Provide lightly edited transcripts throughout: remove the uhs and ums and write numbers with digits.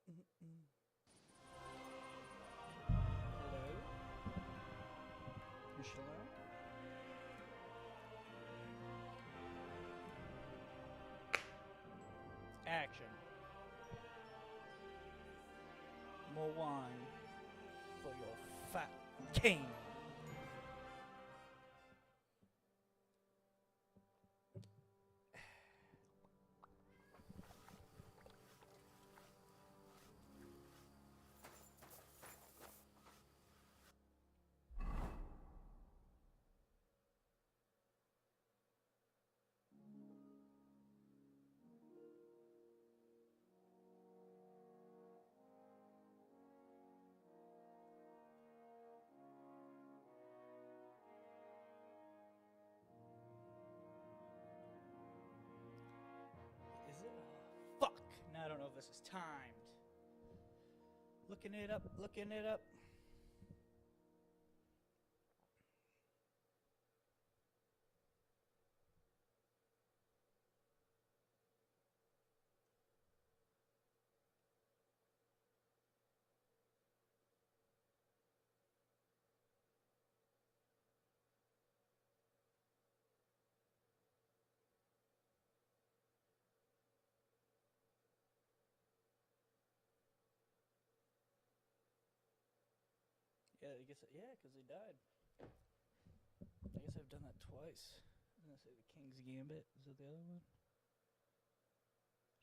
Hello? Michelle? Action. More wine for your fat king. Is it? Fuck! Now I don't know if this is timed. Looking it up, looking it up. Yeah, I guess, yeah, because he died. I guess I've done that twice. I'm gonna say the King's Gambit. Is that the other one?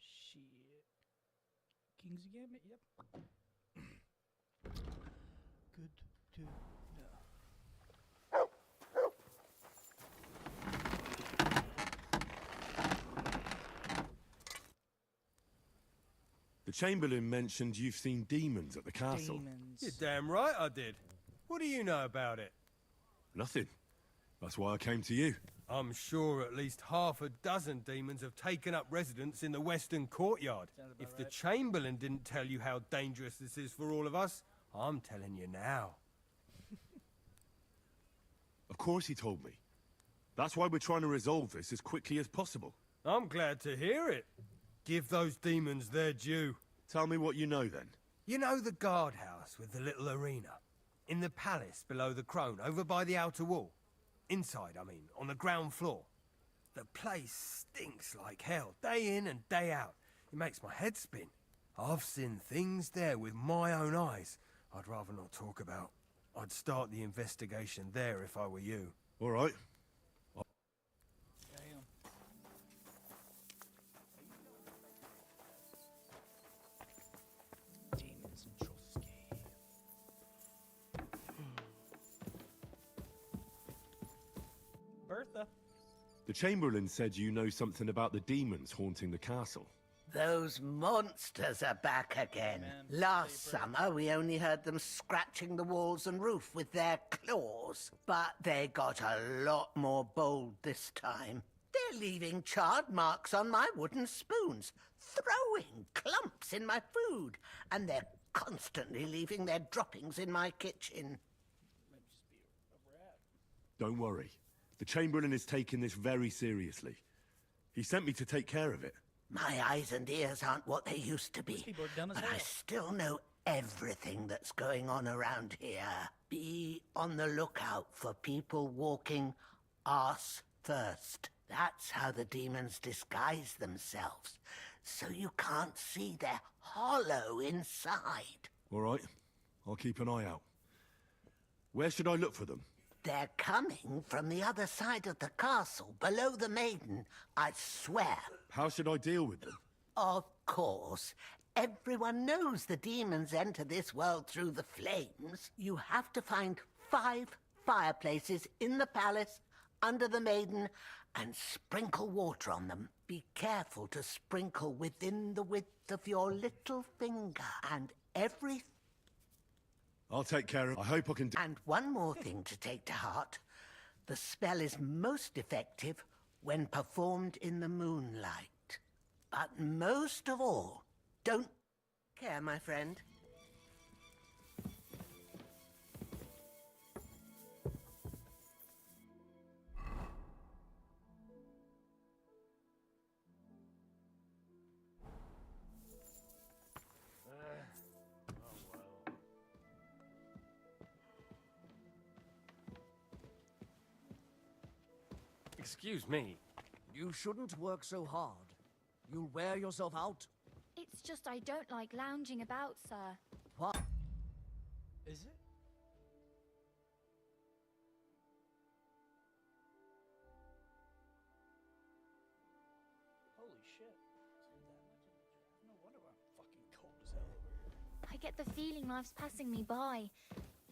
Shit. King's Gambit, yep. Good to know. The Chamberlain mentioned you've seen demons at the castle. Demons. You're damn right I did. What do you know about it? Nothing. That's why I came to you. I'm sure at least half a dozen demons have taken up residence in the western courtyard. Sounds about If the right. Chamberlain didn't tell you how dangerous this is for all of us, I'm telling you now. Of course he told me. That's why we're trying to resolve this as quickly as possible. I'm glad to hear it. Give those demons their due. Tell me what you know then. You know the guardhouse with the little arena? In the palace below the Crone, over by the outer wall? Inside, I mean, on the ground floor. The place stinks like hell, day in and day out. It makes my head spin. I've seen things there with my own eyes I'd rather not talk about. I'd start the investigation there if I were you. All right. Damn. Demons and Trotsky. Bertha. The Chamberlain said you know something about the demons haunting the castle. Those monsters are back again. Man, Last stay brave. summer, we only heard them scratching the walls and roof with their claws. But they got a lot more bold this time. They're leaving charred marks on my wooden spoons, throwing clumps in my food, and they're constantly leaving their droppings in my kitchen. Might just be a rat. Don't worry. The Chamberlain is taking this very seriously. He sent me to take care of it. My eyes and ears aren't what they used to be, People are dumb as but I hell. still know everything that's going on around here. Be on the lookout for people walking arse first. That's how the demons disguise themselves, so you can't see their hollow inside. All right. I'll keep an eye out. Where should I look for them? They're coming from the other side of the castle, below the maiden, I swear. How should I deal with them? Of course. Everyone knows the demons enter this world through the flames. You have to find 5 fireplaces in the palace, under the maiden, and sprinkle water on them. Be careful to sprinkle within the width of your little finger, and every... I'll take care of... I hope I can do... And one more thing to take to heart. The spell is most effective when performed in the moonlight. But most of all, don't care, my friend. Excuse me. You shouldn't work so hard. You'll wear yourself out. It's just I don't like lounging about, sir. What? Is it? Holy shit. It's that much in the draft. No wonder why I'm fucking cold as hell over here. I get the feeling life's passing me by,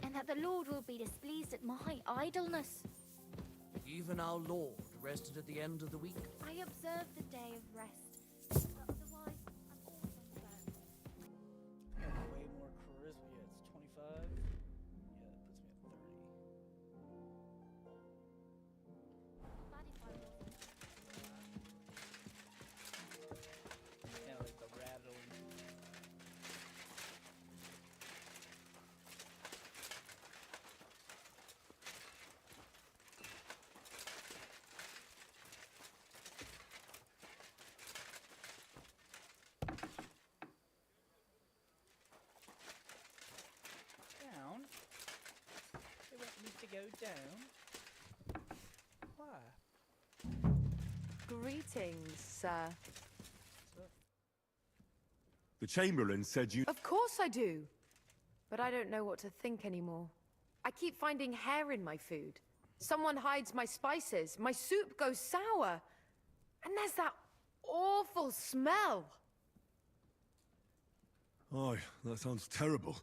and that the Lord will be displeased at my idleness. Even our Lord rested at the end of the week. I observe the day of rest, but otherwise I'm always on the go. I got way more charisma. Yeah, it's 25. Yeah, that puts me at 30. Glad if I wasn't. Kind of like the rattling. Down? They want me to go down? Why? Greetings, sir. The Chamberlain said you... Of course I do. But I don't know what to think anymore. I keep finding hair in my food. Someone hides my spices. My soup goes sour. And there's that awful smell. Oh, that sounds terrible.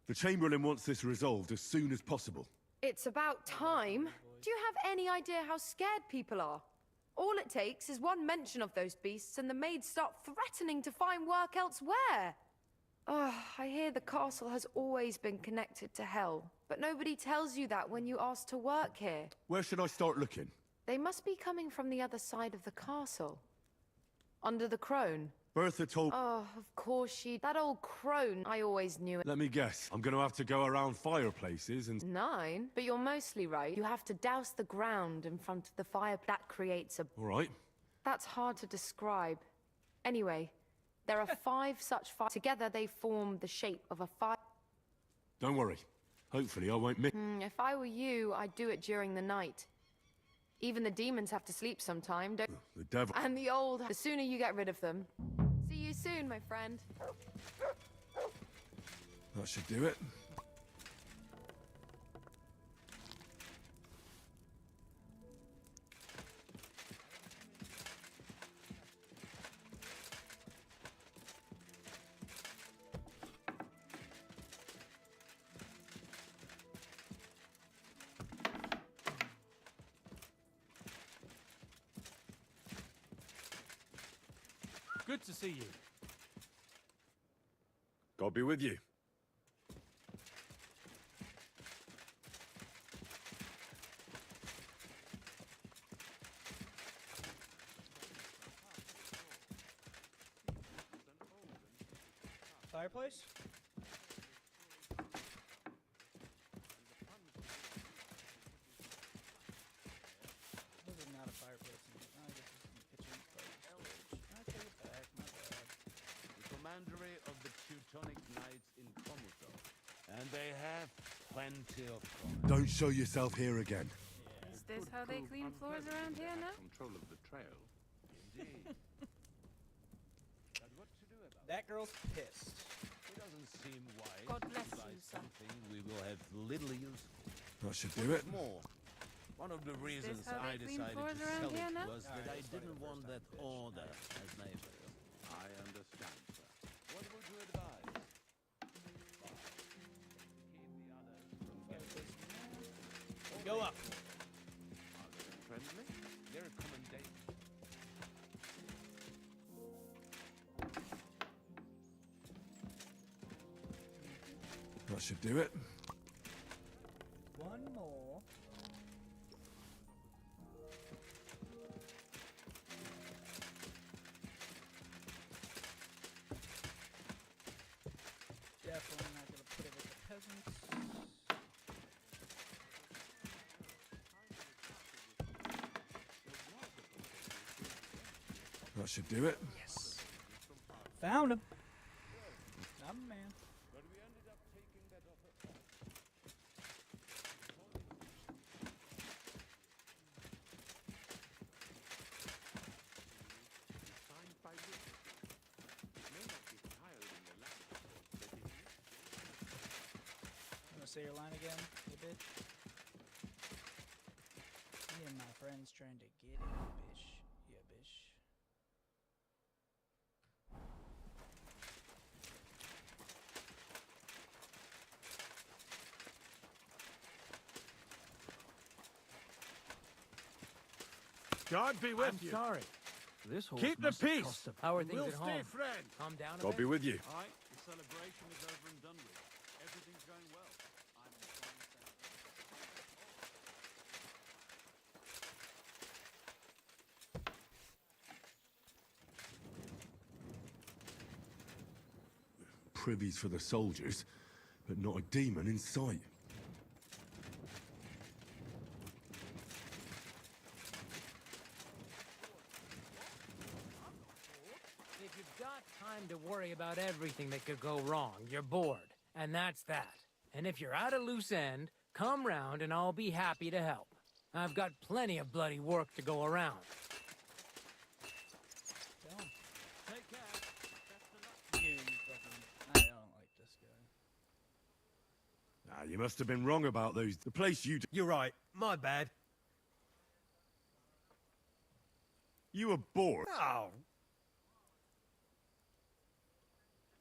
The Chamberlain wants this resolved as soon as possible. It's about time. Do you have any idea how scared people are? All it takes is one mention of those beasts and the maids start threatening to find work elsewhere. Oh, I hear the castle has always been connected to hell, but nobody tells you that when you ask to work here. Where should I start looking? They must be coming from the other side of the castle. Under the crone. Bertha told... Oh, of course she... That old crone, I always knew it. Let me guess. I'm going to have to go around fireplaces and... 9? But you're mostly right. You have to douse the ground in front of the fire. That creates a... All right. That's hard to describe. Anyway, there are 5 such fires. Together they form the shape of a fire. Don't worry. Hopefully I won't miss... If I were you, I'd do it during the night. Even the demons have to sleep sometime, don't... The devil... And the old... The sooner you get rid of them. See you soon, my friend. That should do it. Good to see you. God be with you. Fireplace? This is not a fireplace. I guess it's in the kitchen. I take it back. My bad. The commandery of the Teutonic Knights in Comuso. And they have plenty of fun. Don't show yourself here again. Is this how they clean floors around here now? Control of the trail. Indeed. But what to do about it? That girl's pissed. It doesn't seem wise God to bless buy you, sir. something we will have little use for. That should do it. More. One of the reasons how I they clean decided floors to around sell here it now? was that Alright, I that's funny didn't the want first that time, bitch. order as neighbors. I understand, sir. What would you advise? Go up. Are they friendly? They're a commendation. That should do it. One more. Definitely not gonna put it with the peasants. That should do it. Yes. Found him. I'm a man. But we ended up taking that offer. say your line again, you bitch? Me and my friends trying to get it, bitch. Yeah, bitch. God be with I'm you. sorry. This horse Keep the must have peace. cost a- How are things We'll at stay home? friends. Calm down a God bit. be with you. All right, the celebration is over and done with. Everything's going well. I'm in fine sense. Privies for the soldiers, but not a demon in sight. If you've got time to worry about everything that could go wrong, you're bored. And that's that. And if you're at a loose end, come round and I'll be happy to help. I've got plenty of bloody work to go around. Tell him. Take care. Best of luck. You fucking... I don't like this guy. Ah, you must have been wrong about those. The place You're right. My bad. You were bored. Oh,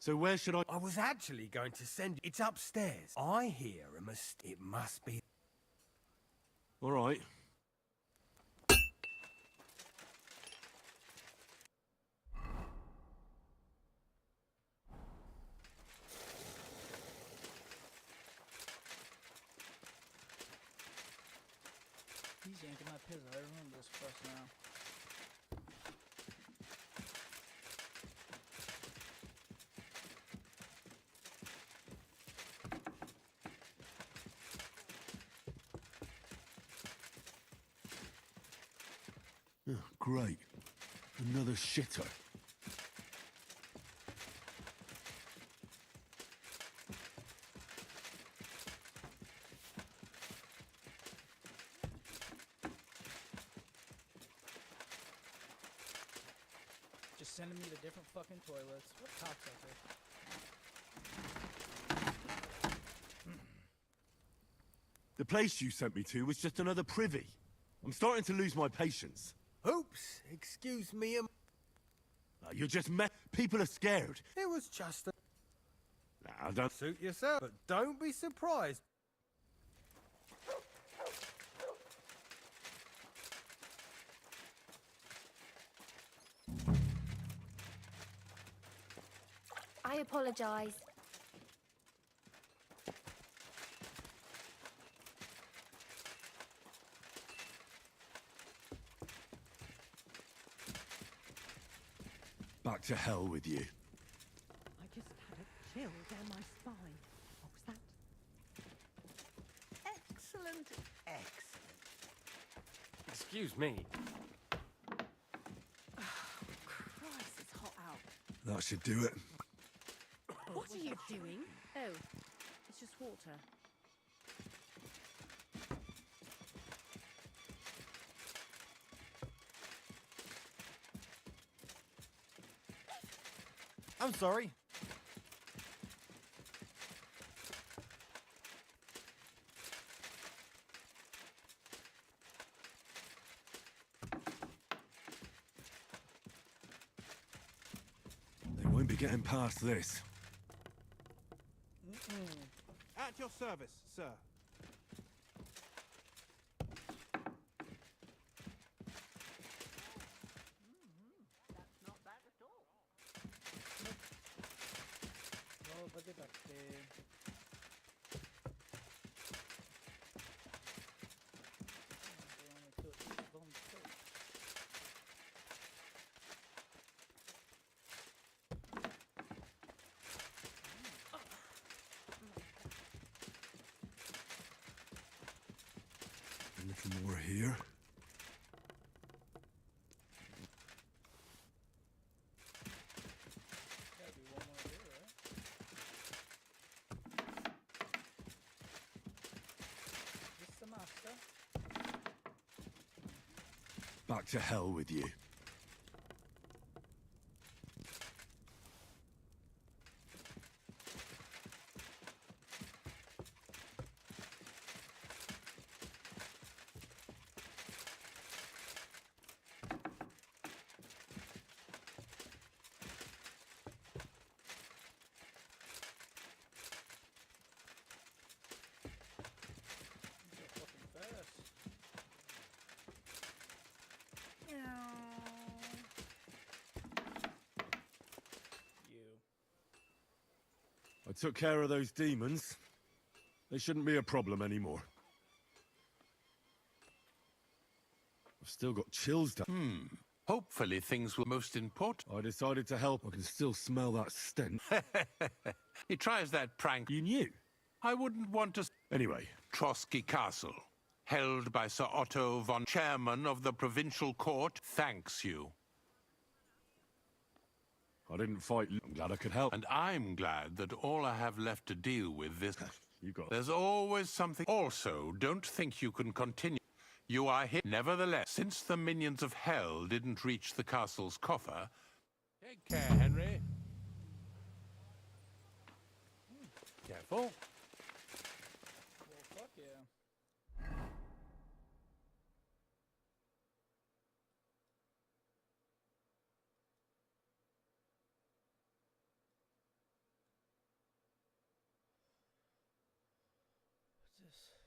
So where should I... I was actually going to send you. It's upstairs. I hear it must be. All right. He's yanking my piss. I remember this quest now. Oh, great. Another shitter. Just sending me to different fucking toilets. What cocksucker? The place you sent me to was just another privy. I'm starting to lose my patience. Oops. Excuse me. You're just people are scared. It was just a. I don't... Suit yourself, but don't be surprised. I apologize. Back to hell with you. I just had a chill down my spine. What was that? Excellent, excellent. Excuse me. Christ, it's hot out. That should do it. What are you doing? Oh, it's just water. I'm sorry. They won't be getting past this. At your service, sir. That's not bad at all. Oh, vade back there. They only took one coat. A little more here. Gotta be one more here, right? Is this the master? Back to hell with you. took care of those demons, they shouldn't be a problem anymore. I've still got chills down. Hopefully things will most important. I decided to help. I can still smell that stench. He tries that prank. You knew? I wouldn't want to... Anyway. Trotsky Castle, held by Sir Otto von... Chairman of the Provincial Court, thanks you. I didn't fight. I'm glad I could help. And I'm glad that all I have left to deal with this... You got it. There's always something... Also, don't think you can continue. You are here. Nevertheless, since the minions of hell didn't reach the castle's coffer... Take care, Henry. Careful. Well, fuck yeah. What's this?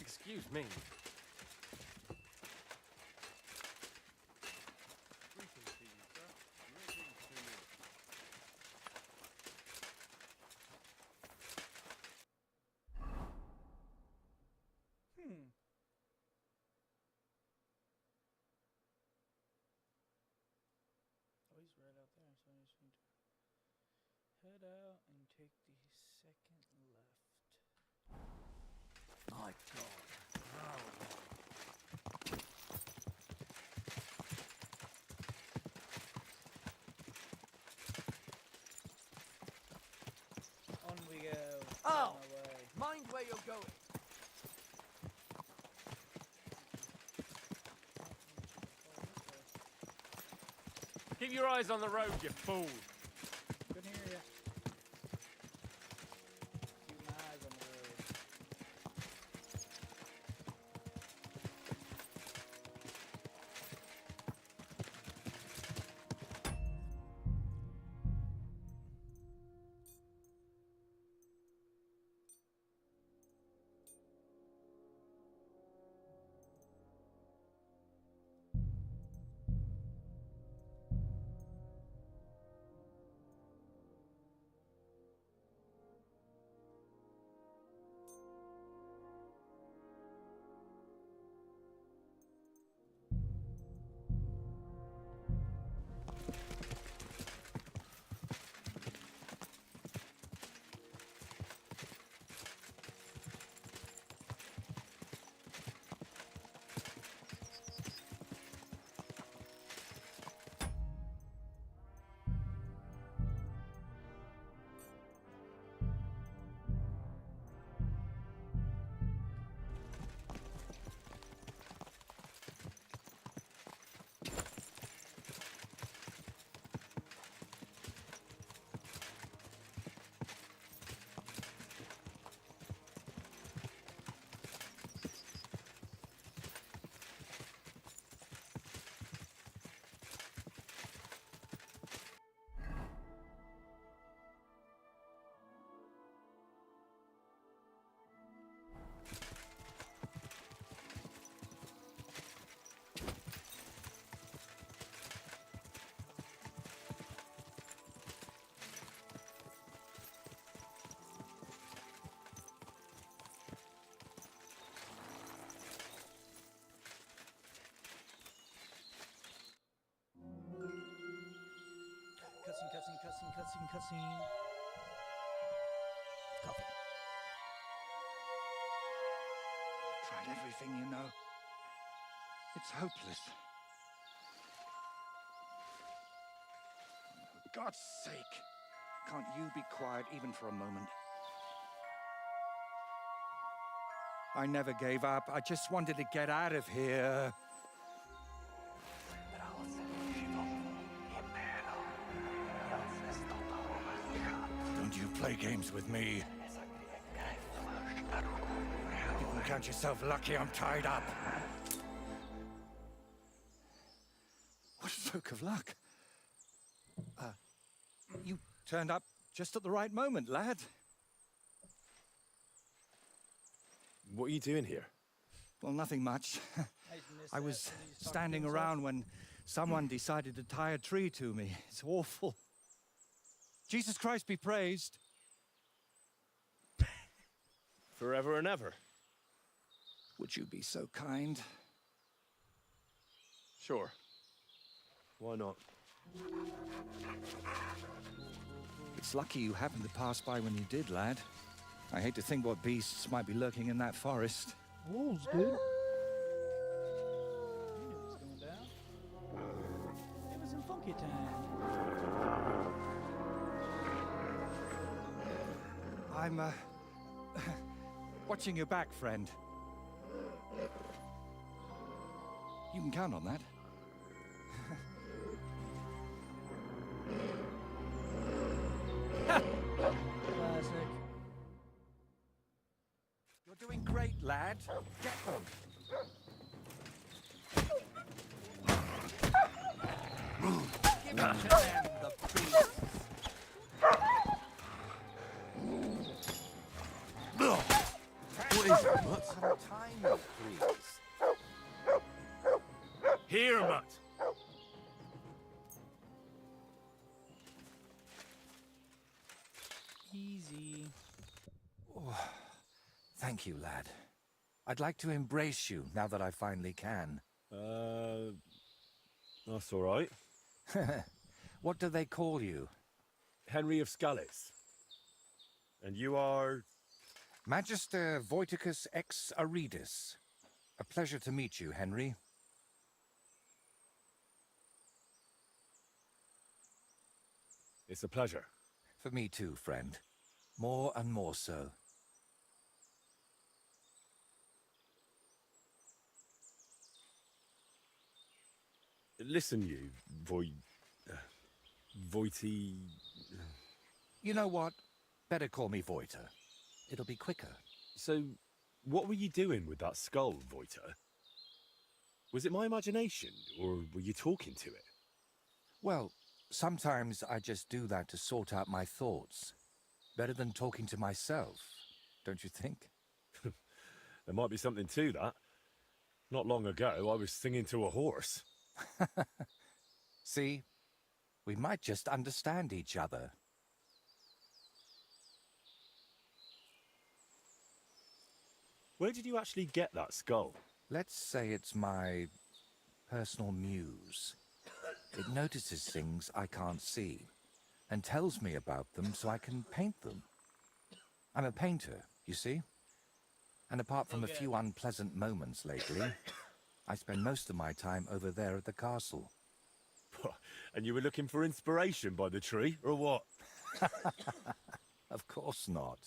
Excuse me. Oh, he's right out there, so I just need to head out and take the second left. My God. On we go. Oh! On my way. Mind where you're going. Keep your eyes on the road, you fool. Couldn't hear ya. Keep my eyes on the road. Cutscene. Coffee. Tried everything, you know. It's hopeless. For God's sake, can't you be quiet even for a moment? I never gave up. I just wanted to get out of here. Don't you play games with me. You can count yourself lucky I'm tied up. What a stroke of luck. You turned up just at the right moment, lad. What are you doing here? Well, nothing much. I was standing around when someone decided to tie a tree to me. It's awful. Jesus Christ be praised. Forever and ever? Would you be so kind? Sure. Why not? It's lucky you happened to pass by when you did, lad. I hate to think what beasts might be lurking in that forest. Wolves, dude. You knew what was going down. It was in Funky Town. I'm, watching your back, friend. You can count on that. Classic. You're doing great, lad. Get them. Give it to them, the beasts. What is it, Mutt? Some time, please. Here, Mutt! Easy. Oh, thank you, lad. I'd like to embrace you now that I finally can. That's all right. What do they call you? Henry of Scallis. And you are... Magister Voiticus ex Aridus. A pleasure to meet you, Henry. It's a pleasure. For me too, friend. More and more so. Listen, you, Voity... You know what? Better call me Voiter. It'll be quicker. So, what were you doing with that skull, Voiter? Was it my imagination, or were you talking to it? Well, sometimes I just do that to sort out my thoughts. Better than talking to myself, don't you think? There might be something to that. Not long ago, I was singing to a horse. See? We might just understand each other. Where did you actually get that skull? Let's say it's my personal muse. It notices things I can't see and tells me about them so I can paint them. I'm a painter, you see? And apart from a few unpleasant moments lately, I spend most of my time over there at the castle. And you were looking for inspiration by the tree, or what? Of course not.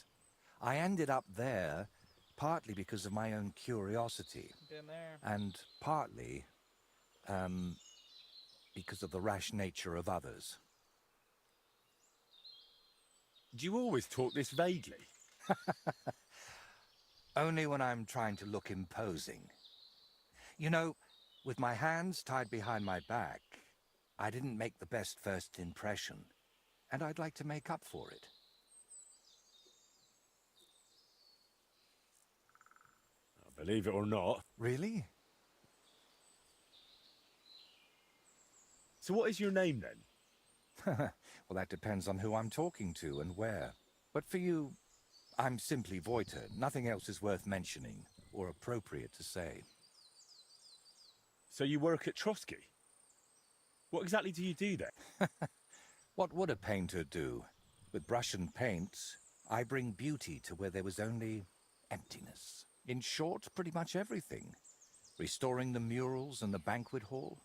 I ended up there partly because of my own curiosity. Been there. And partly, because of the rash nature of others. Do you always talk this vaguely? Only when I'm trying to look imposing. You know, with my hands tied behind my back, I didn't make the best first impression, and I'd like to make up for it. Believe it or not. Really? So what is your name, then? Well, that depends on who I'm talking to and where. But for you, I'm simply Voiter. Nothing else is worth mentioning, or appropriate to say. So you work at Trotsky? What exactly do you do there? What would a painter do? With brush and paint, I bring beauty to where there was only emptiness. In short, pretty much everything. Restoring the murals and the banquet hall,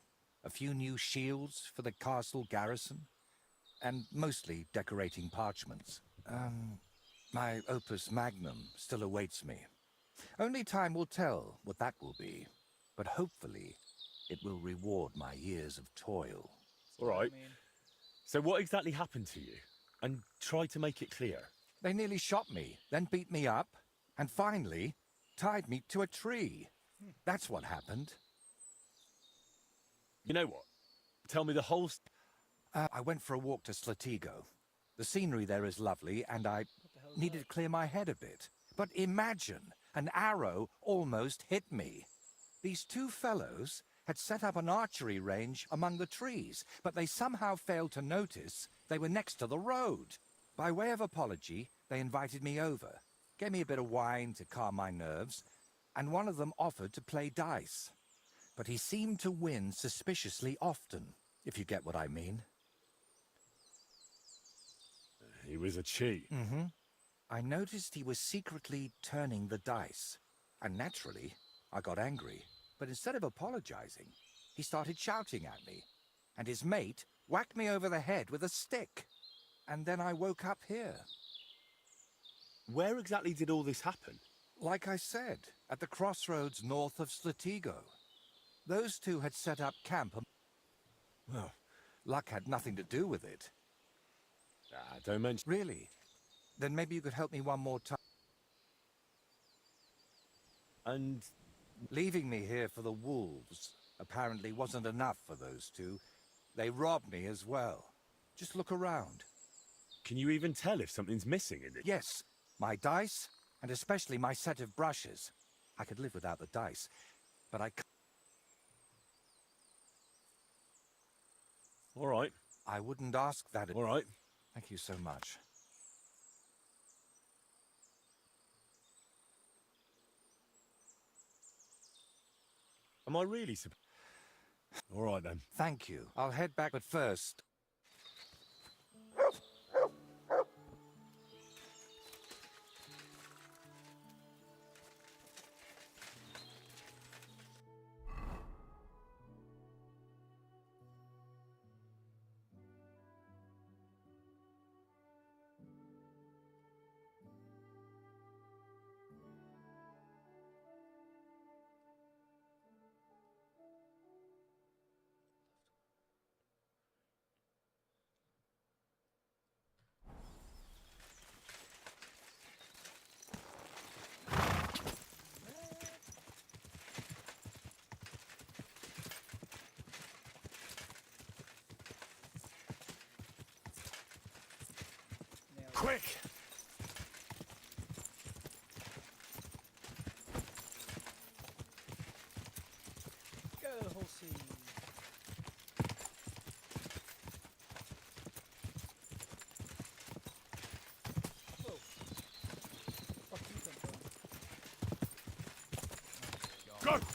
a few new shields for the castle garrison, and mostly decorating parchments. My opus magnum still awaits me. Only time will tell what that will be, but hopefully it will reward my years of toil. All right. So what exactly happened to you? And try to make it clear. They nearly shot me, then beat me up, and finally tied me to a tree. That's what happened. You know what? Tell me the whole... I went for a walk to Slatigo. The scenery there is lovely, and I needed to clear my head a bit. But imagine, an arrow almost hit me. These two fellows had set up an archery range among the trees, but they somehow failed to notice they were next to the road. By way of apology, they invited me over, gave me a bit of wine to calm my nerves, and one of them offered to play dice. But he seemed to win suspiciously often, if you get what I mean. He was a cheat. Mm-hmm. I noticed he was secretly turning the dice, and naturally, I got angry. But instead of apologizing, he started shouting at me, and his mate whacked me over the head with a stick. And then I woke up here. Where exactly did all this happen? Like I said, at the crossroads north of Slatigo. Those two had set up camp. Well, luck had nothing to do with it. Don't mention... Really? Then maybe you could help me one more time. And... Leaving me here for the wolves apparently wasn't enough for those two. They robbed me as well. Just look around. Can you even tell if something's missing in it? Yes, my dice, and especially my set of brushes. I could live without the dice, but I can't. All right. I wouldn't ask that. All right. Thank you so much. Am I really All right, then. Thank you. I'll head back, but first... Quick! Go, Halsey. Whoa. Fuck you come from? Go!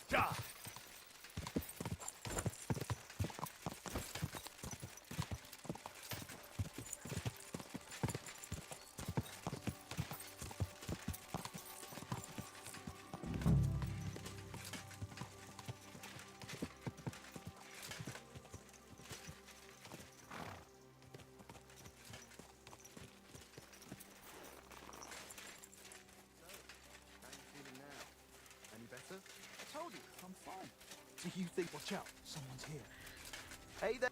Ja! I told you, I'm fine. Do you think... Watch out, someone's here. Hey there.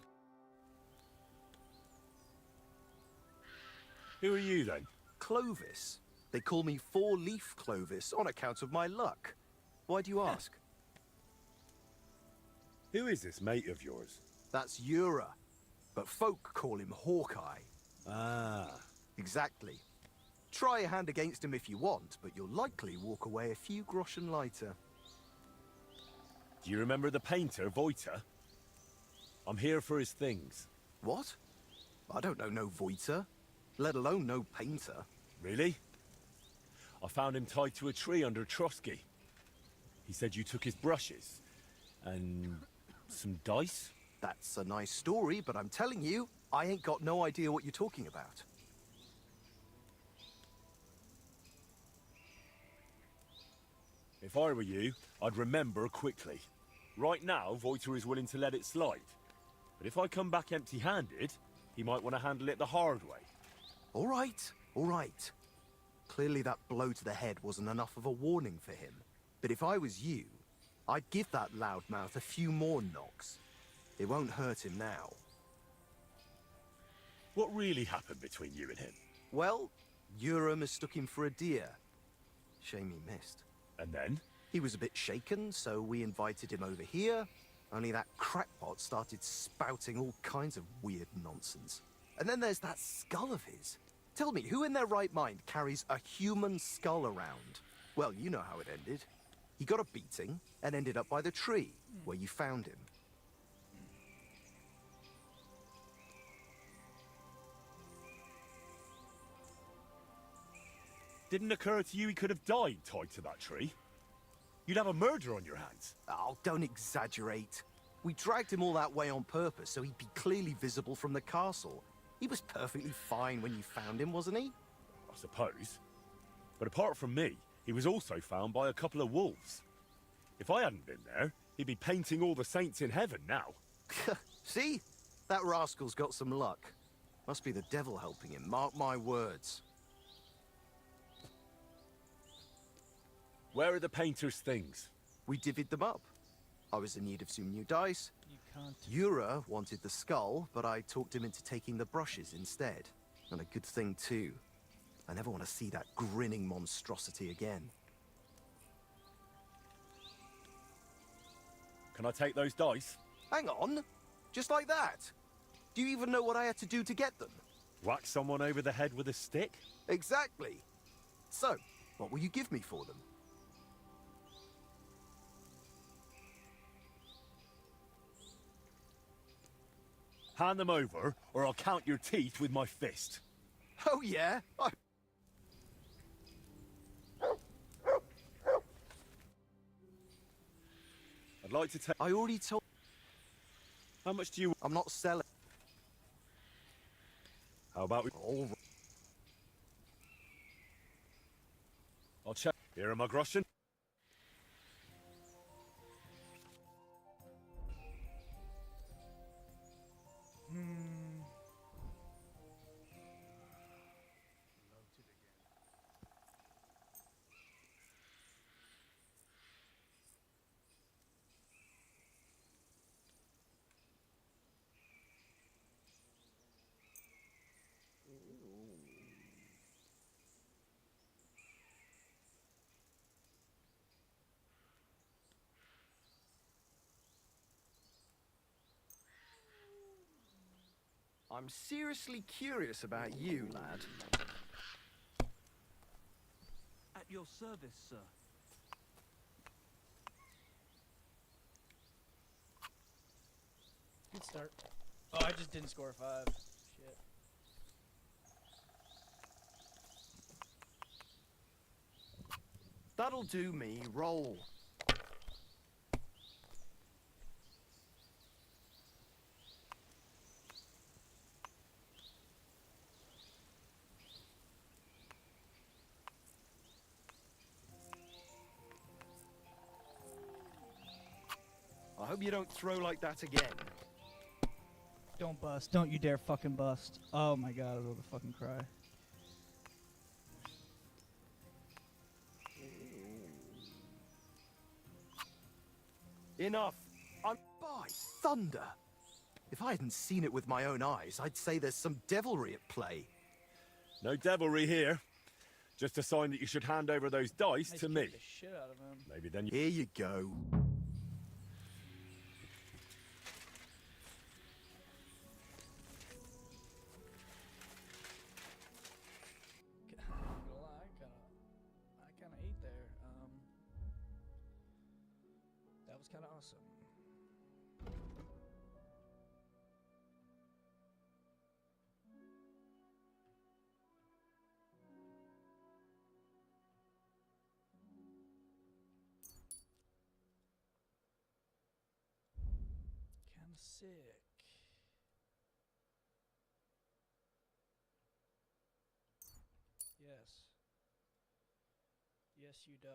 Who are you, then? Clovis. They call me Four-Leaf Clovis on account of my luck. Why do you ask? Who is this mate of yours? That's Ura, but folk call him Hawkeye. Ah. Exactly. Try a hand against him if you want, but you'll likely walk away a few groschen lighter. Do you remember the painter, Voiter? I'm here for his things. What? I don't know no Voiter, let alone no painter. Really? I found him tied to a tree under Trotsky. He said you took his brushes. And some dice? That's a nice story, but I'm telling you, I ain't got no idea what you're talking about. If I were you, I'd remember quickly. Right now, Voiter is willing to let it slide. But if I come back empty-handed, he might want to handle it the hard way. All right, all right. Clearly that blow to the head wasn't enough of a warning for him. But if I was you, I'd give that loudmouth a few more knocks. It won't hurt him now. What really happened between you and him? Well, Yura mistook him for a deer. Shame he missed. And then? He was a bit shaken, so we invited him over here. Only that crackpot started spouting all kinds of weird nonsense. And then there's that skull of his. Tell me, who in their right mind carries a human skull around? Well, you know how it ended. He got a beating and ended up by the tree, where you found him. Didn't occur to you he could have died tied to that tree? You'd have a murder on your hands. Oh, don't exaggerate. We dragged him all that way on purpose so he'd be clearly visible from the castle. He was perfectly fine when you found him, wasn't he? I suppose. But apart from me, he was also found by a couple of wolves. If I hadn't been there, he'd be painting all the saints in heaven now. See? That rascal's got some luck. Must be the devil helping him, mark my words. Where are the painter's things? We divvied them up. I was in need of some new dice. You can't. Yura wanted the skull, but I talked him into taking the brushes instead. And a good thing, too. I never want to see that grinning monstrosity again. Can I take those dice? Hang on. Just like that? Do you even know what I had to do to get them? Whack someone over the head with a stick? Exactly. So, what will you give me for them? Hand them over, or I'll count your teeth with my fist. Oh, yeah? I'd like to take... I already told... How much do you... I'm not selling. How about we... All right. I'll check. Here am I, groschen. I'm seriously curious about you, lad. At your service, sir. Good start. Oh, I just didn't score 5. Shit. That'll do me. Roll. I hope you don't throw like that again. Don't bust. Don't you dare fucking bust. Oh my god, I was about to fucking cry. Enough. I'm... By thunder! If I hadn't seen it with my own eyes, I'd say there's some devilry at play. No devilry here. Just a sign that you should hand over those dice to me. The shit out of him. Maybe then you... Here you go. I kind of ate there. That was kind of awesome. Kinda sick. Yes. Yes, you dog.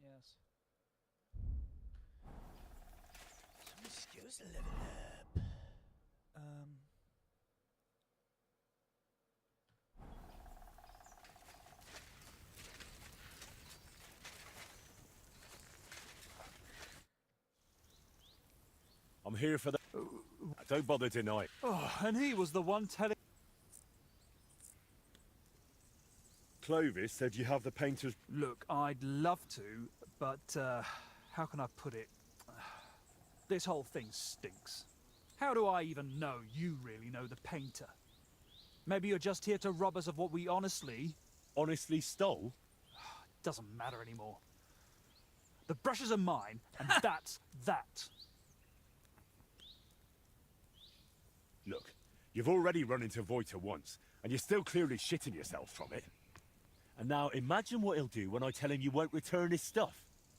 Yes. So many skills to level up. I'm here for the... Don't bother denying. Oh, and he was the one telling... Clovis said you have the painter's... Look, I'd love to, but, how can I put it? This whole thing stinks. How do I even know you really know the painter? Maybe you're just here to rob us of what we honestly... Honestly stole? Doesn't matter anymore. The brushes are mine, and that's that. Look, you've already run into Voiter once, and you're still clearly shitting yourself from it. And now imagine what he'll do when I tell him you won't return his stuff.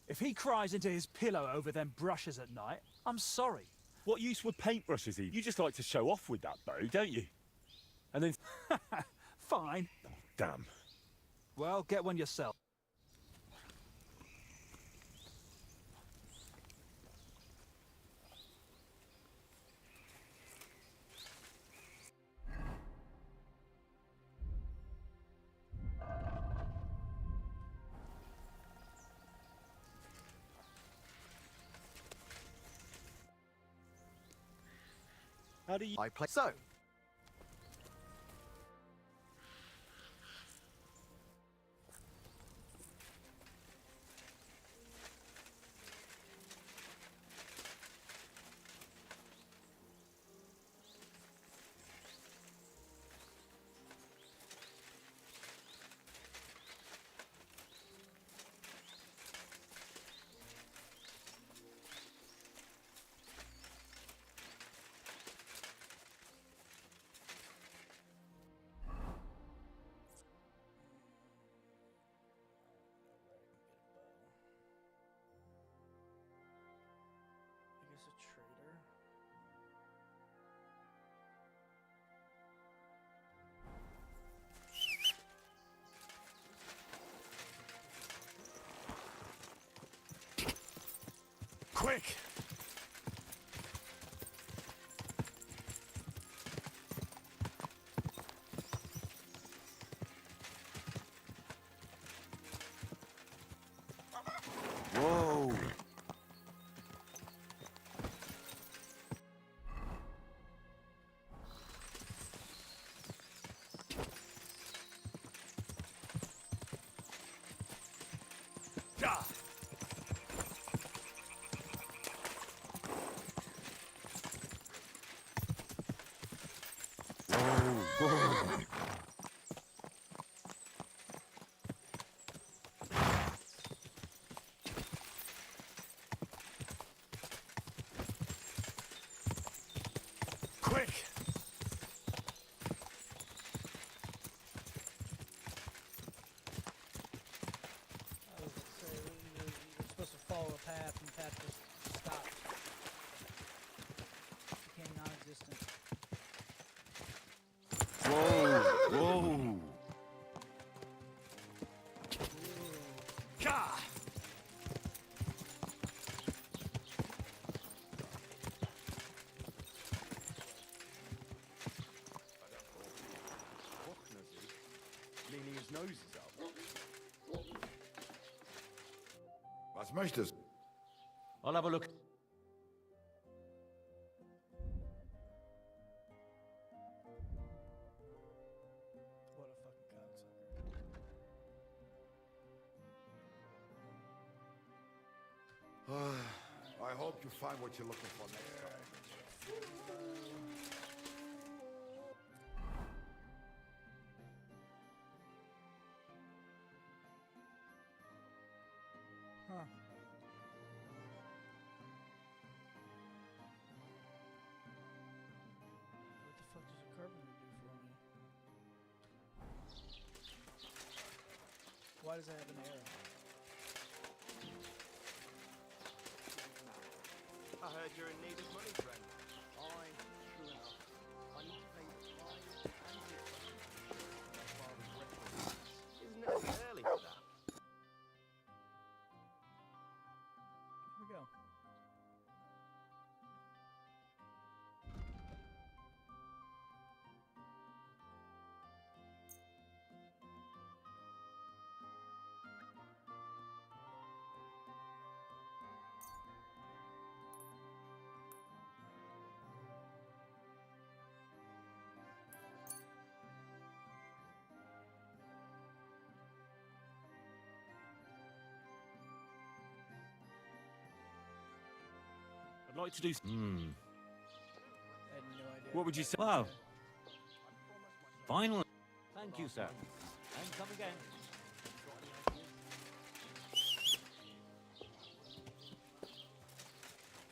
If he cries into his pillow over them brushes at night, I'm sorry. What use would paintbrushes he? You just like to show off with that bow, don't you? And then... Fine. Oh, damn. Well, get one yourself. How do you... I play so. I guess a trader. Quick! Whoa! Ah! Quick! I was gonna say, you're supposed to follow a path, and the path just stopped. Became non-existent. Whoa! Whoa! Gah! Leaning his noses up. Was möchtest? I'll have a look. What a fucking cocksucker. I hope you find what you're looking for next time. Huh. What the fuck does a carpenter do for me? Why does it have an arrow? I heard you're in need of money, friend. Aye, true enough. I need to pay the fine and the my father's requisites. Isn't it a bit early for that? Here we go. I'd like to do. I had no idea. What would you say? Wow. Finally. Thank you, sir. And come again.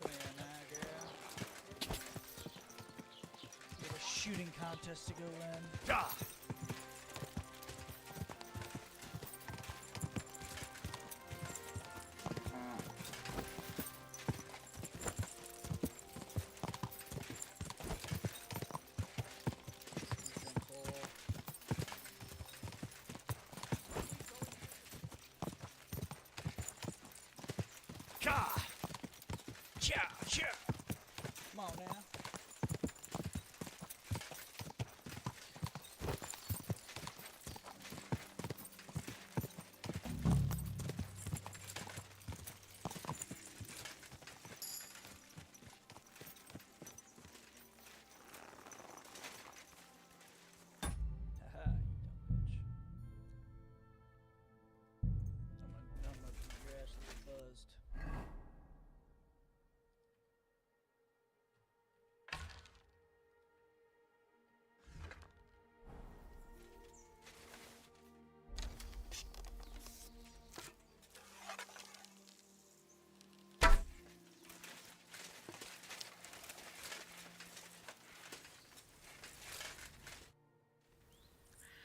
Come here now, girl. We have a shooting contest to go in. Ah! Come on now. Haha, you dumb bitch. I'm up in the grass and buzzed.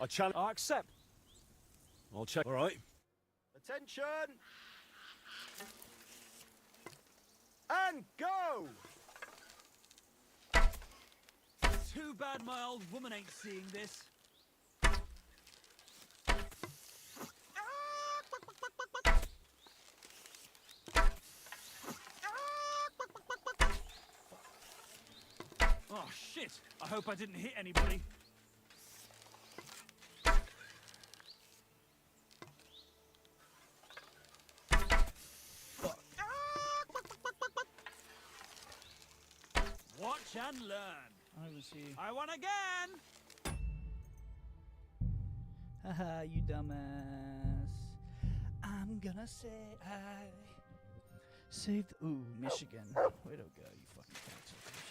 I challenge. I accept. I'll check. All right. Attention! And go! Too bad my old woman ain't seeing this. Oh shit! I hope I didn't hit anybody. Watch and learn. I don't even see. I won again! Haha, you dumbass. I'm gonna say I saved. Ooh, Michigan. Way to go, you fucking cocksuckers.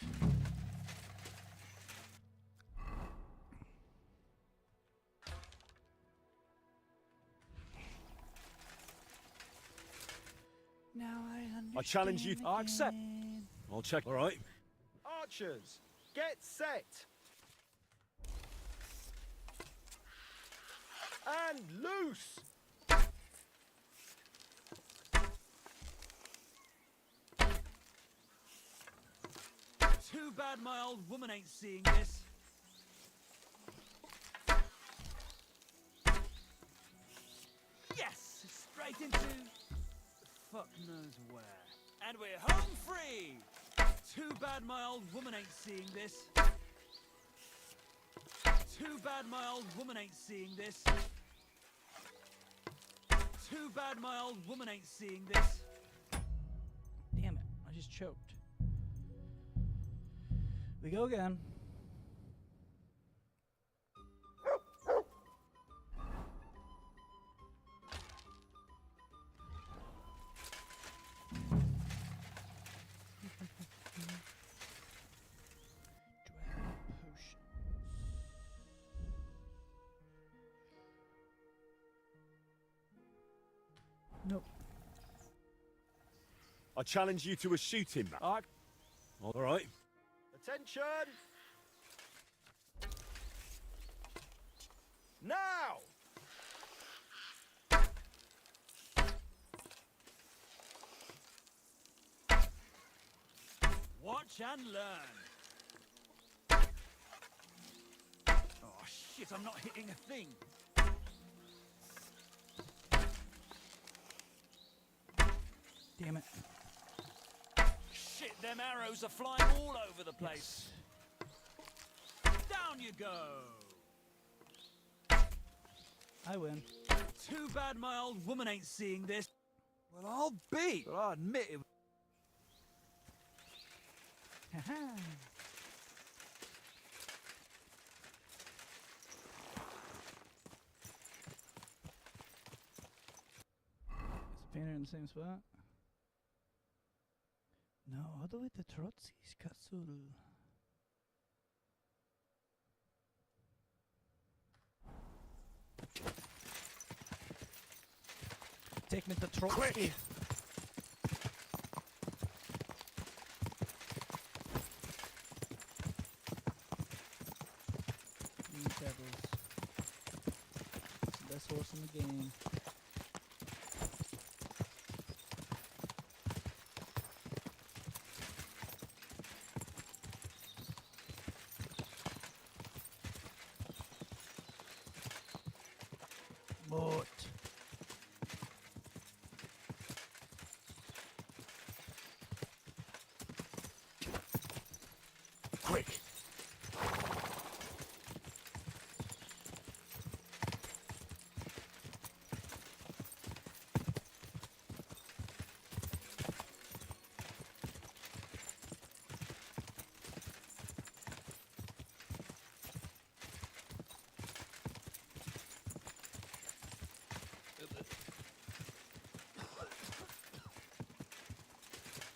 Now I understand. I challenge you. I accept. I'll check. All right. Archers, get set! And loose! Too bad my old woman ain't seeing this. Yes! Straight into... fuck knows where. And we're home free! Too bad my old woman ain't seeing this. Too bad my old woman ain't seeing this. Too bad my old woman ain't seeing this. Damn it, I just choked. We go again. Nope. I challenge you to a shooting match. All right. Attention! Now! Watch and learn. Oh shit, I'm not hitting a thing. Damn it. Shit, them arrows are flying all over the place. Down you go. I win. Too bad my old woman ain't seeing this. Well, I'll be, but I admit it. Haha. Is the painter in the same spot? No, all the way to Trotzi's castle. Take me to Trotsky. Quick! Devils. It's the best horse in the game. But Quick!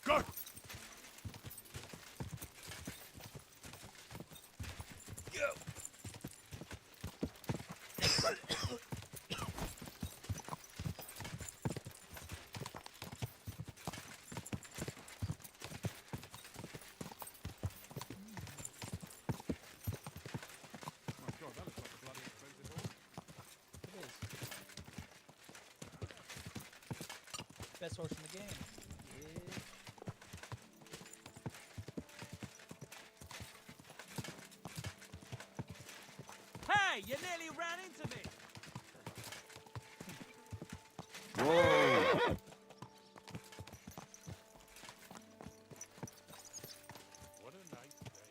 Go! go. Best horse in the game. Hey, you nearly ran into me. Whoa! What a nice day.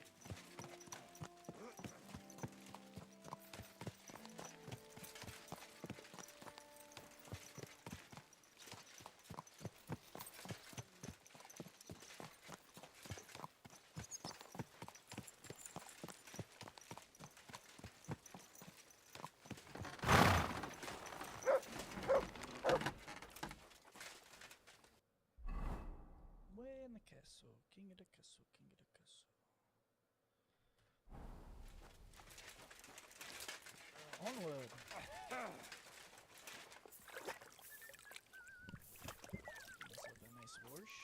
Way in the castle, king of the castle, king of the castle. Onward. Let's have a nice horse.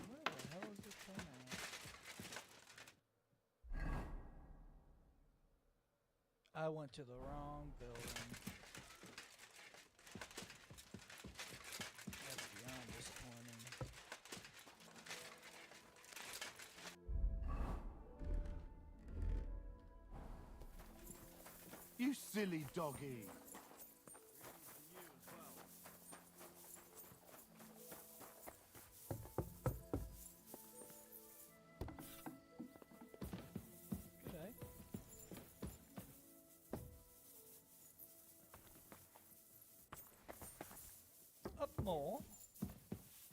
Where the hell is this thing at? I went to the wrong building. That's beyond disappointing. You silly doggy. Good day. Up more.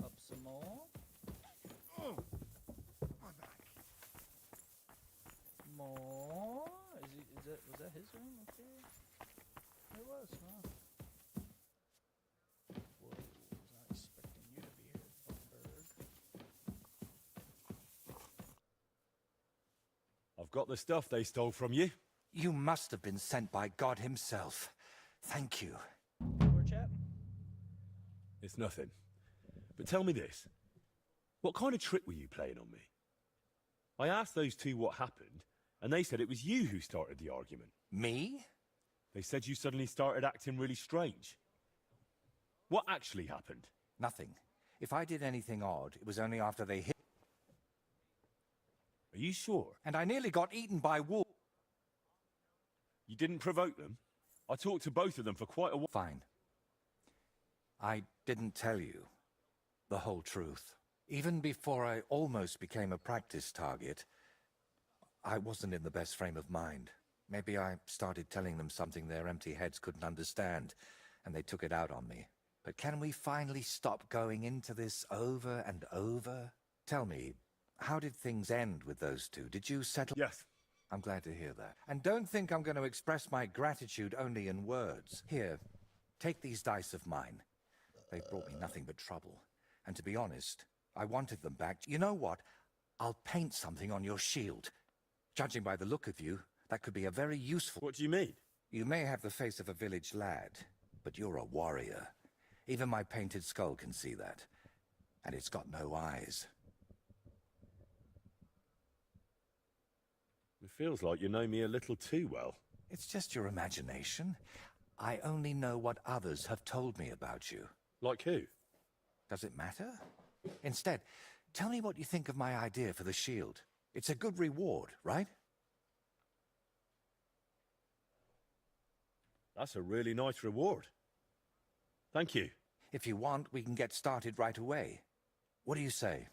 Up some more. Oh, my back. More. Was that his room up there? It was, huh? Whoa, was not expecting you to got the stuff they stole from you. You must have been sent by God himself. Thank you. We're chatting. It's nothing. But tell me this. What kind of trick were you playing on me? I asked those two what happened, and they said it was you who started the argument. Me? They said you suddenly started acting really strange. What actually happened? Nothing. If I did anything odd, it was only after they hit. Are you sure? And I nearly got eaten by wolves. You didn't provoke them? I talked to both of them for quite a while. Fine. I didn't tell you the whole truth. Even before I almost became a practice target, I wasn't in the best frame of mind. Maybe I started telling them something their empty heads couldn't understand, and they took it out on me. But can we finally stop going into this over and over? Tell me, how did things end with those two? Did you settle? Yes. I'm glad to hear that. And don't think I'm going to express my gratitude only in words. Here, take these dice of mine. They've brought me nothing but trouble. And to be honest, I wanted them back. You know what? I'll paint something on your shield. Judging by the look of you, that could be a very useful... What do you mean? You may have the face of a village lad, but you're a warrior. Even my painted skull can see that. And it's got no eyes. It feels like you know me a little too well. It's just your imagination. I only know what others have told me about you. Like who? Does it matter? Instead, tell me what you think of my idea for the shield. It's a good reward, right? That's a really nice reward. Thank you. If you want, we can get started right away. What do you say?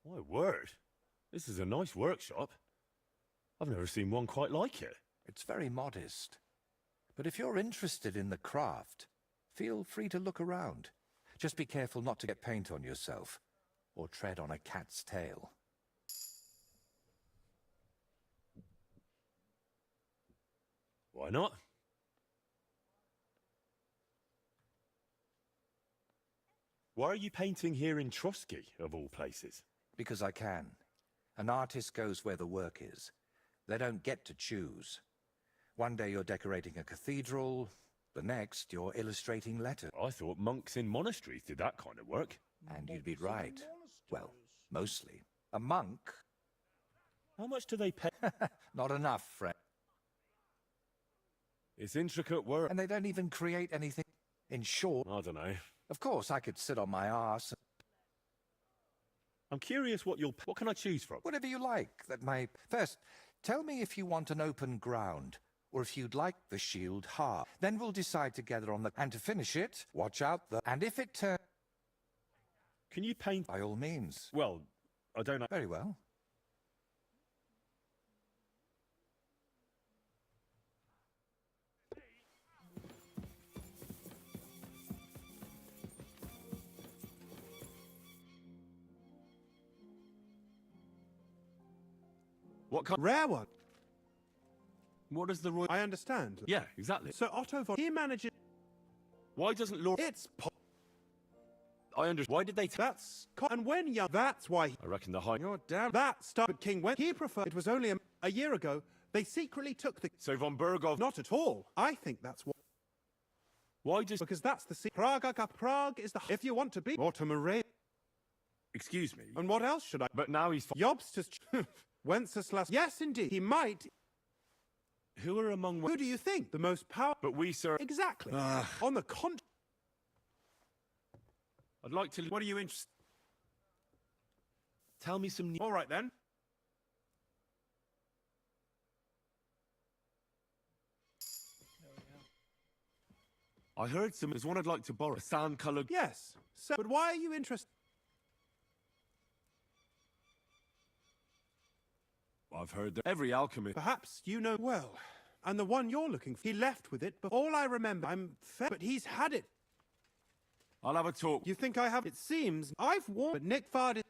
My word. This is a nice workshop. I've never seen one quite like it. It's very modest. But if you're interested in the craft, feel free to look around. Just be careful not to get paint on yourself, or tread on a cat's tail. Why not? Why are you painting here in Trotsky, of all places? Because I can. An artist goes where the work is. They don't get to choose. One day you're decorating a cathedral, the next you're illustrating letters. I thought monks in monasteries did that kind of work. And you'd be right. Well, mostly. A monk? How much do they pay? Not enough, friend. It's intricate work. And they don't even create anything. In short... I don't know. Of course, I could sit on my arse. I'm curious what can I choose from? Whatever you like. First, tell me if you want an open ground, or if you'd like the shield hard. Then we'll decide together on the... And to finish it, watch out the... And if it turns... Can you paint? By all means. Well, I don't know. Very well. What kind? Rare one. What does the royal... I understand. Yeah, exactly. So Otto von... He manages... Why doesn't Lord... It's... I understand. Why did they... That's... And when young... That's why... I reckon the high... You're damn... That stuff... But King went... He preferred... It was only a year ago. They secretly took the... So von Bergov... Not at all. I think that's what... Why just... Because that's the... Prague is the... If you want to be... Mortimer... Excuse me. And what else should I... But now he's... Jobsters... Wenceslas... Yes, indeed. He might... Who are among... Who do you think? The most powerful... But we, sir... Exactly. On the I'd like to... What are you interested... Tell me some... All right, then. I heard there's one I'd like to borrow. A sand-coloured... Yes. So, but why are you interested... I've heard that every alchemist... Perhaps you know well. And the one you're looking for, he left with it, but all I remember, but he's had it. I'll have a talk. You think I have? It seems I've warned, but Nick Vard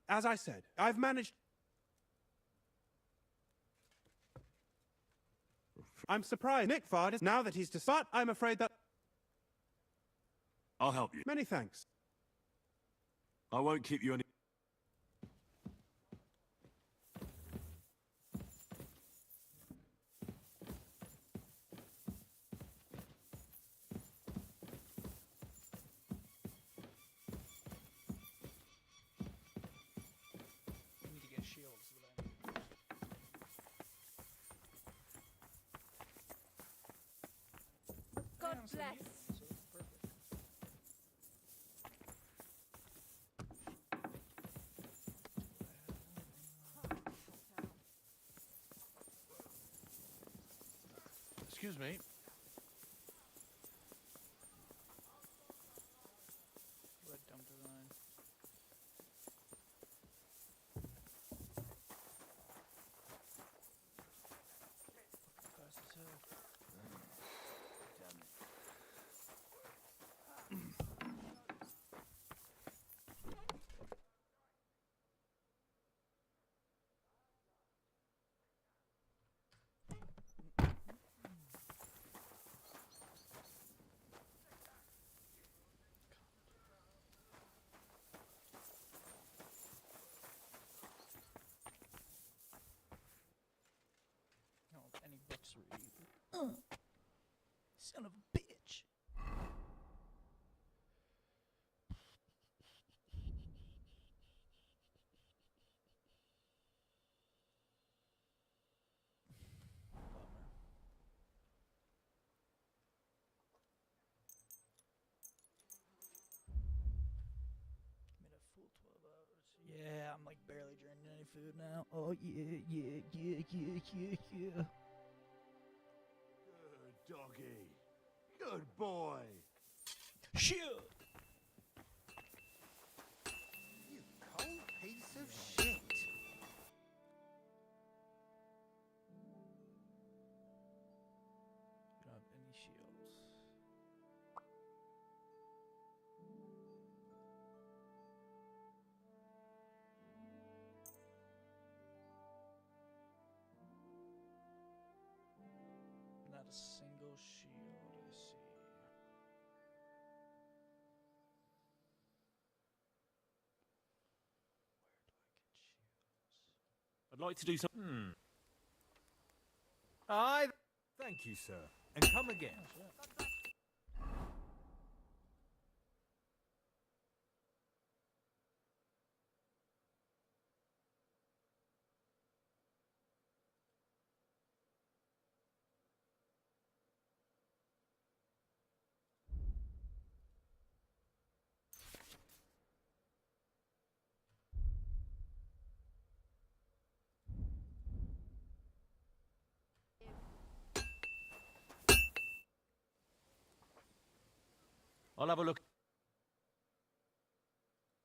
as I said, I've managed... I'm surprised Nick Vard is... Now that he's... But I'm afraid that... I'll help you. Many thanks. I won't keep you any... We need to get shields. is what I need. God Damn, so bless. you- so it's perfect. Excuse me. Red dump design. Fast as hell. Damn it. I don't have any books to read. Son of a bitch. Bummer. Made a full 12 hours. Yeah, I'm like barely drinking any food now. Oh yeah, yeah, yeah, yeah, yeah, yeah. Good doggy. Good boy. Shit. You cold piece of shit. You don't have any shields. Not a single shield, I see. I'd like to do some... Aye. Thank you, sir. And come again. I'll have a look.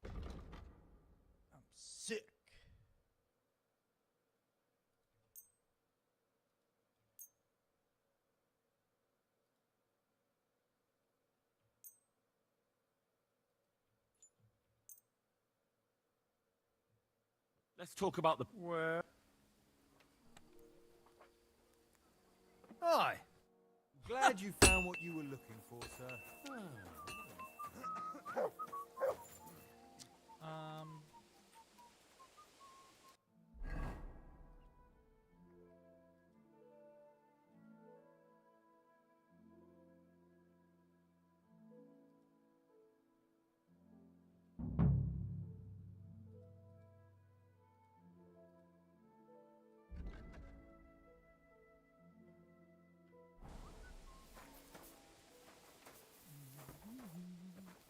I'm sick. Let's talk about the... Where? Aye. Glad you found what you were looking for, sir.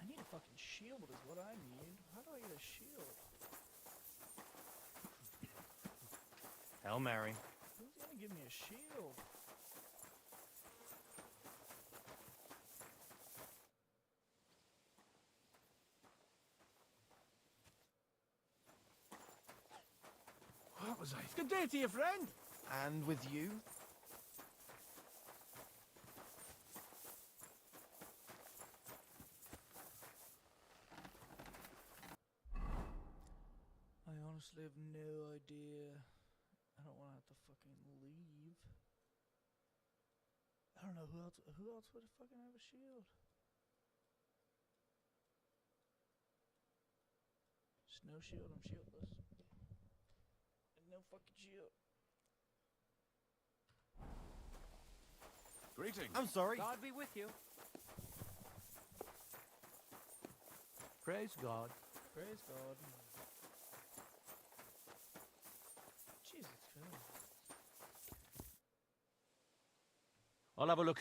I need a fucking shield is what I need. How do I get a shield? Hail Mary. Who's gonna give me a shield? What was I? Good day to you, friend. And with you? I honestly have no idea. I don't want to have to fucking leave. I don't know who else would fucking have a shield. There's no shield. I'm shieldless. And no fucking shield. Greetings. I'm sorry. God be with you. Praise God. Praise God. Jesus Christ. I'll have a look.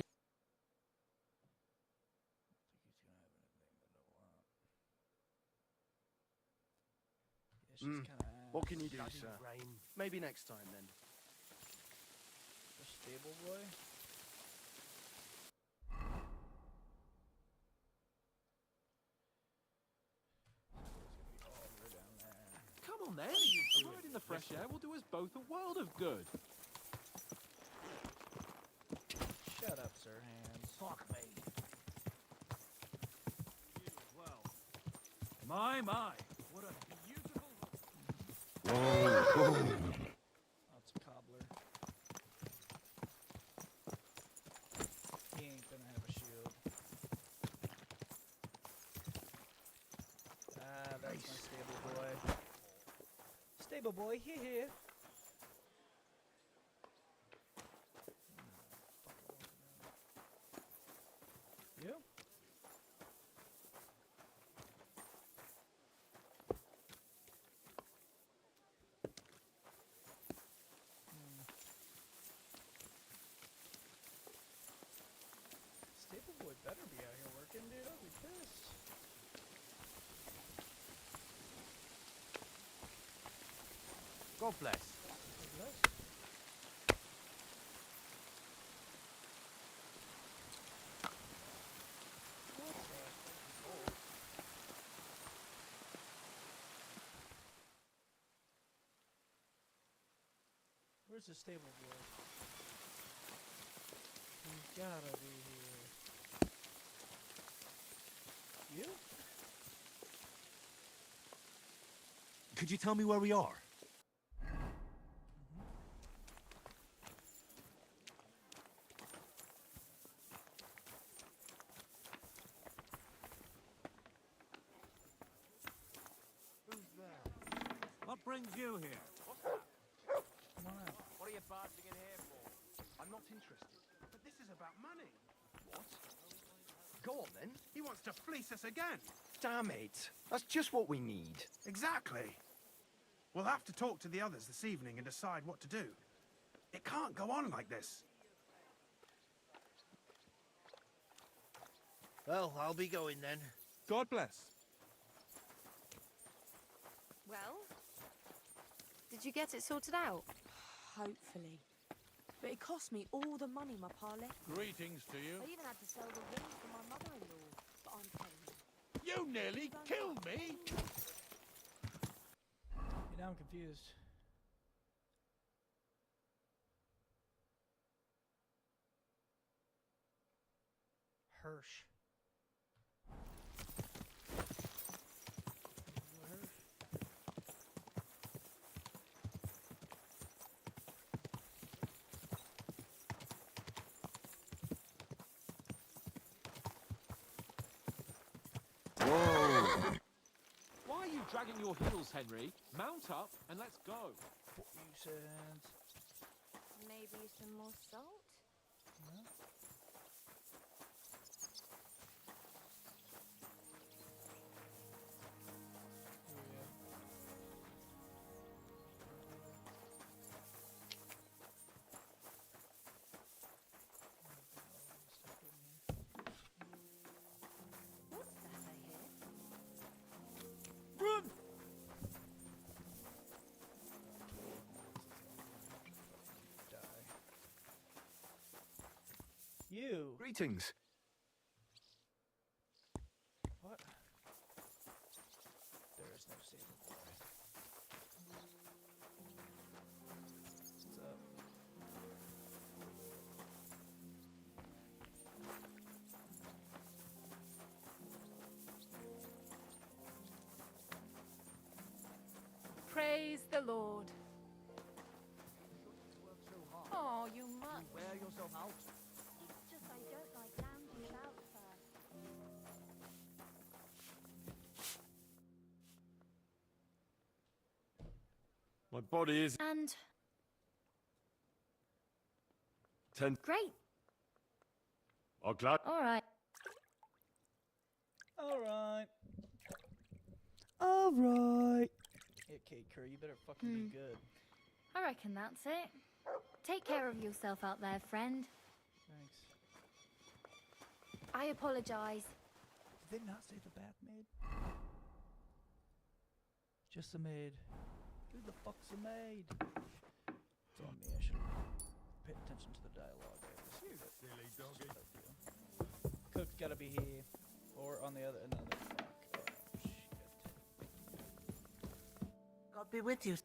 Yeah, she's kind of What can you do, Bloody sir? rain. Maybe next time then. a stable boy. Come on then. A ride in the fresh air will do us both a world of good. Shut up, Sir Hands. Fuck me. Well, my, what a beautiful... That's a cobbler. He ain't gonna have a shield. Ah, that's my stable boy. Stable boy, here. You? Stable boy better be out here working, dude. I'll be pissed. God bless. Bless. Where's the stable boy? He's gotta be here. You? Could you tell me where we are? Who's there? What brings you here? What's that? Come on out. What are you barging in here for? I'm not interested. But this is about money. What? Go on then. He wants to fleece us again. Damn it. That's just what we need. Exactly. We'll have to talk to the others this evening and decide what to do. It can't go on like this. Well, I'll be going then. God bless. Well, did you get it sorted out? Hopefully. But it cost me all the money my pa left me. Greetings to you. I even had to sell the ring for my mother-in-law. But I'm paying you. You nearly killed me. You know, I'm confused. Hirsch. Why are you dragging your heels, Henry? Mount up and let's go. What you said. Maybe some more salt? No? What's that I hear? Run! You. Greetings. What? There is no stable boy. What's up? Praise the Lord. Work so hard. Oh, you must. You wear yourself out. It's just I don't like landlords. My body is... And 10... great. I'm glad... All right. Alright. Alright. Okay, Curry, you better fucking be good. I reckon that's it. Take care of yourself out there, friend. Thanks. I apologize. Did they not say the bath maid? Just the maid. Who the fuck's the maid? It's on me, I should pay attention to the dialogue. You silly doggy. Cook's gotta be here. Or on the other, another fuck. Oh, shit. God be with you.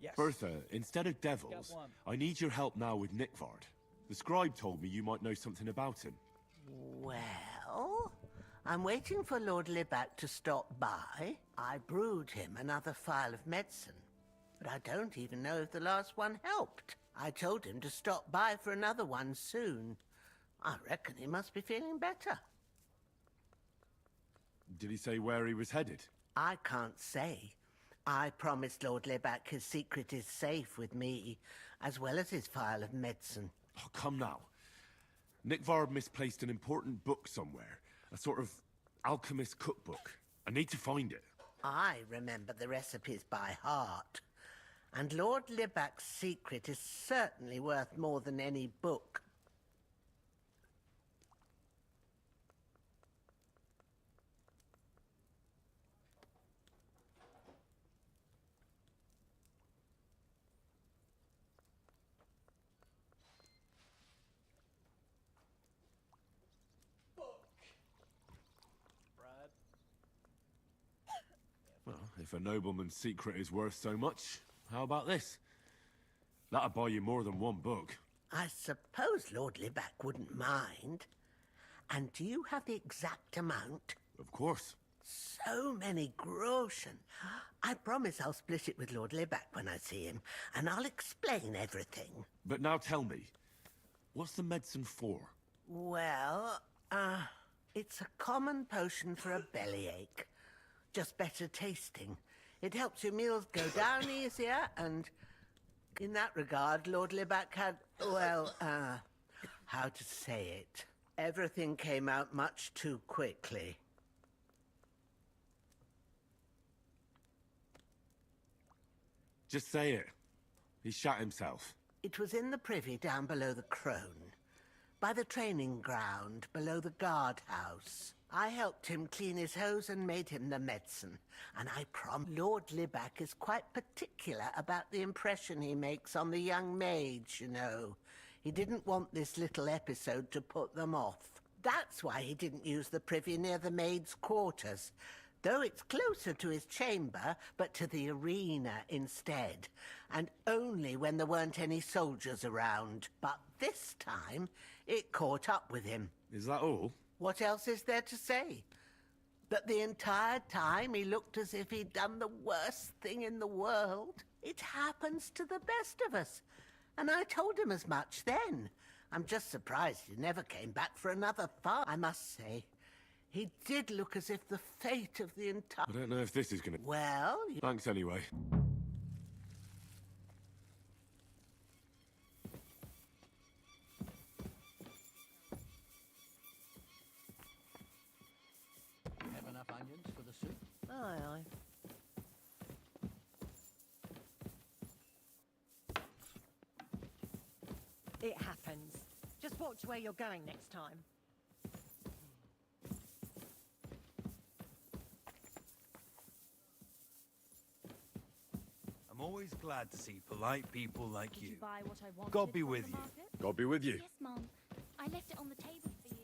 Yes. Bertha, instead of devils, Got one. I need your help now with Nickvard. The scribe told me you might know something about him. Well, I'm waiting for Lord Libac to stop by. I brewed him another phial of medicine, but I don't even know if the last one helped. I told him to stop by for another one soon. I reckon he must be feeling better. Did he say where he was headed? I can't say. I promised Lord Libac his secret is safe with me, as well as his phial of medicine. Oh, come now. Nickvard misplaced an important book somewhere. A sort of alchemist cookbook. I need to find it. I remember the recipes by heart. And Lord Libac's secret is certainly worth more than any book. Well, if a nobleman's secret is worth so much, how about this? That'll buy you more than one book. I suppose Lord Libac wouldn't mind. And do you have the exact amount? Of course. So many groschen. I promise I'll split it with Lord Libac when I see him, and I'll explain everything. But now tell me, what's the medicine for? Well, it's a common potion for a bellyache. Just better tasting. It helps your meals go down easier, and in that regard, Lord Libac had, well, how to say it? Everything came out much too quickly. Just say it. He shot himself. It was in the privy down below the Crone, by the training ground below the guardhouse. I helped him clean his hose and made him the medicine, and I promise Lord Libac is quite particular about the impression he makes on the young maids, you know. He didn't want this little episode to put them off. That's why he didn't use the privy near the maids' quarters, though it's closer to his chamber, but to the arena instead, and only when there weren't any soldiers around. But this time, it caught up with him. Is that all? What else is there to say? That the entire time he looked as if he'd done the worst thing in the world. It happens to the best of us. And I told him as much then. I'm just surprised he never came back for another fight, I must say. He did look as if the fate of the entire... I don't know if this is gonna... Well... Thanks anyway. Have enough onions for the soup? Aye, aye. It happens. Just watch where you're going next time. I'm always glad to see polite people like Did you. you buy what I wanted God be from with the you. market? God be with you. Yes, Mum. I left it on the table for you.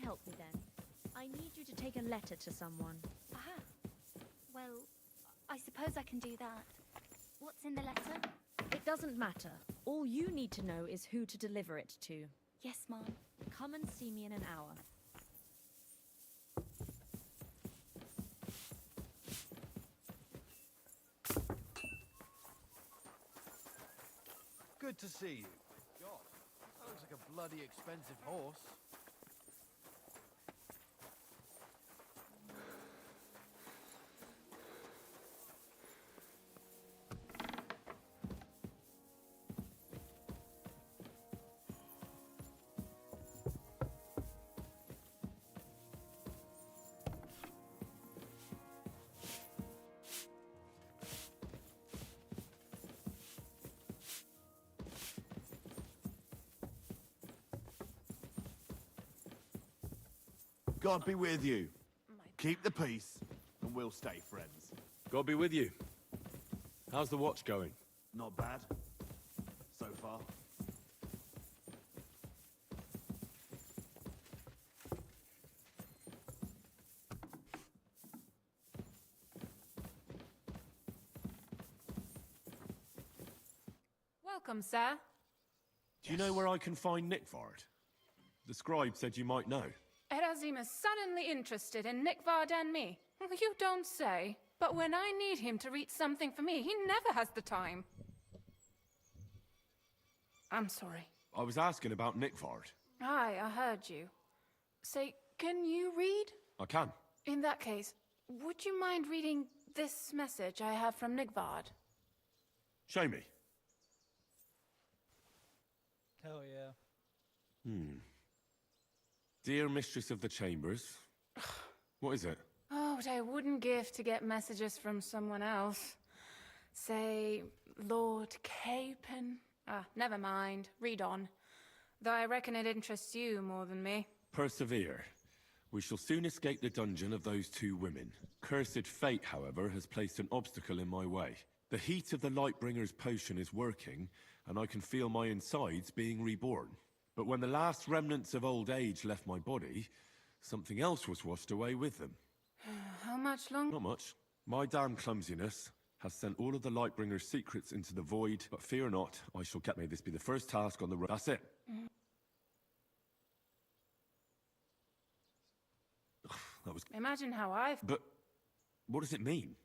help me then? I need you to take a letter to someone. Ah. Well, I suppose I can do that. What's in the letter? It doesn't matter. All you need to know is who to deliver it to. Yes, Mom. Come and see me in an hour. Good to see you. God, that looks like a bloody expensive horse. God be with you. Keep the peace, and we'll stay friends. God be with you. How's the watch going? Not bad. So far. Welcome, sir. Do you know where I can find Nickvard? The scribe said you might know. Erazim is suddenly interested in Nickvard and me. You don't say. But when I need him to read something for me, he never has the time. I'm sorry. I was asking about Nickvard. Aye, I heard you. Say, can you read? I can. In that case, would you mind reading this message I have from Nickvard? Show me. Hell yeah. Dear Mistress of the Chambers. What is it? Oh, what I wouldn't give to get messages from someone else. Say, Lord Capen. Ah, never mind. Read on. Though I reckon it interests you more than me. Persevere. We shall soon escape the dungeon of those two women. Cursed fate, however, has placed an obstacle in my way. The heat of the Lightbringer's potion is working, and I can feel my insides being reborn. But when the last remnants of old age left my body, something else was washed away with them. How much longer? Not much. My damn clumsiness has sent all of the Lightbringer's secrets into the void, but fear not, I shall get. May this be the first task on the road. That's it. That was... Imagine how I've... But what does it mean?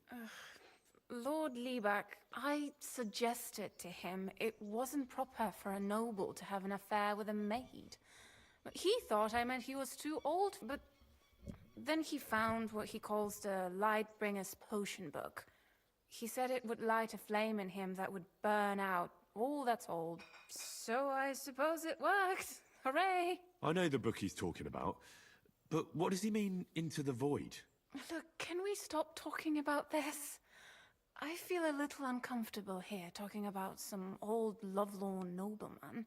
Lord Liebach, I suggested to him it wasn't proper for a noble to have an affair with a maid. But he thought I meant he was too old, but then he found what he calls the Lightbringer's potion book. He said it would light a flame in him that would burn out all that's old. So I suppose it worked. Hooray! I know the book he's talking about, but what does he mean, into the void? Look, can we stop talking about this? I feel a little uncomfortable here, talking about some old lovelorn nobleman.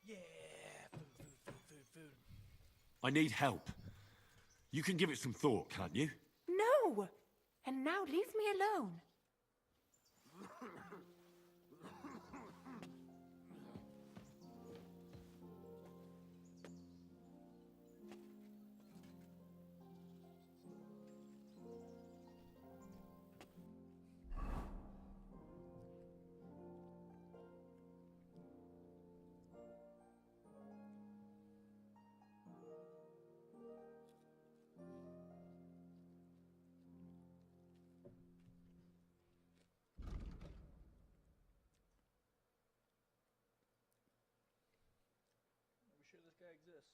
Yeah, food. I need help. You can give it some thought, can't you? No! And now leave me alone. Are we sure this guy exists?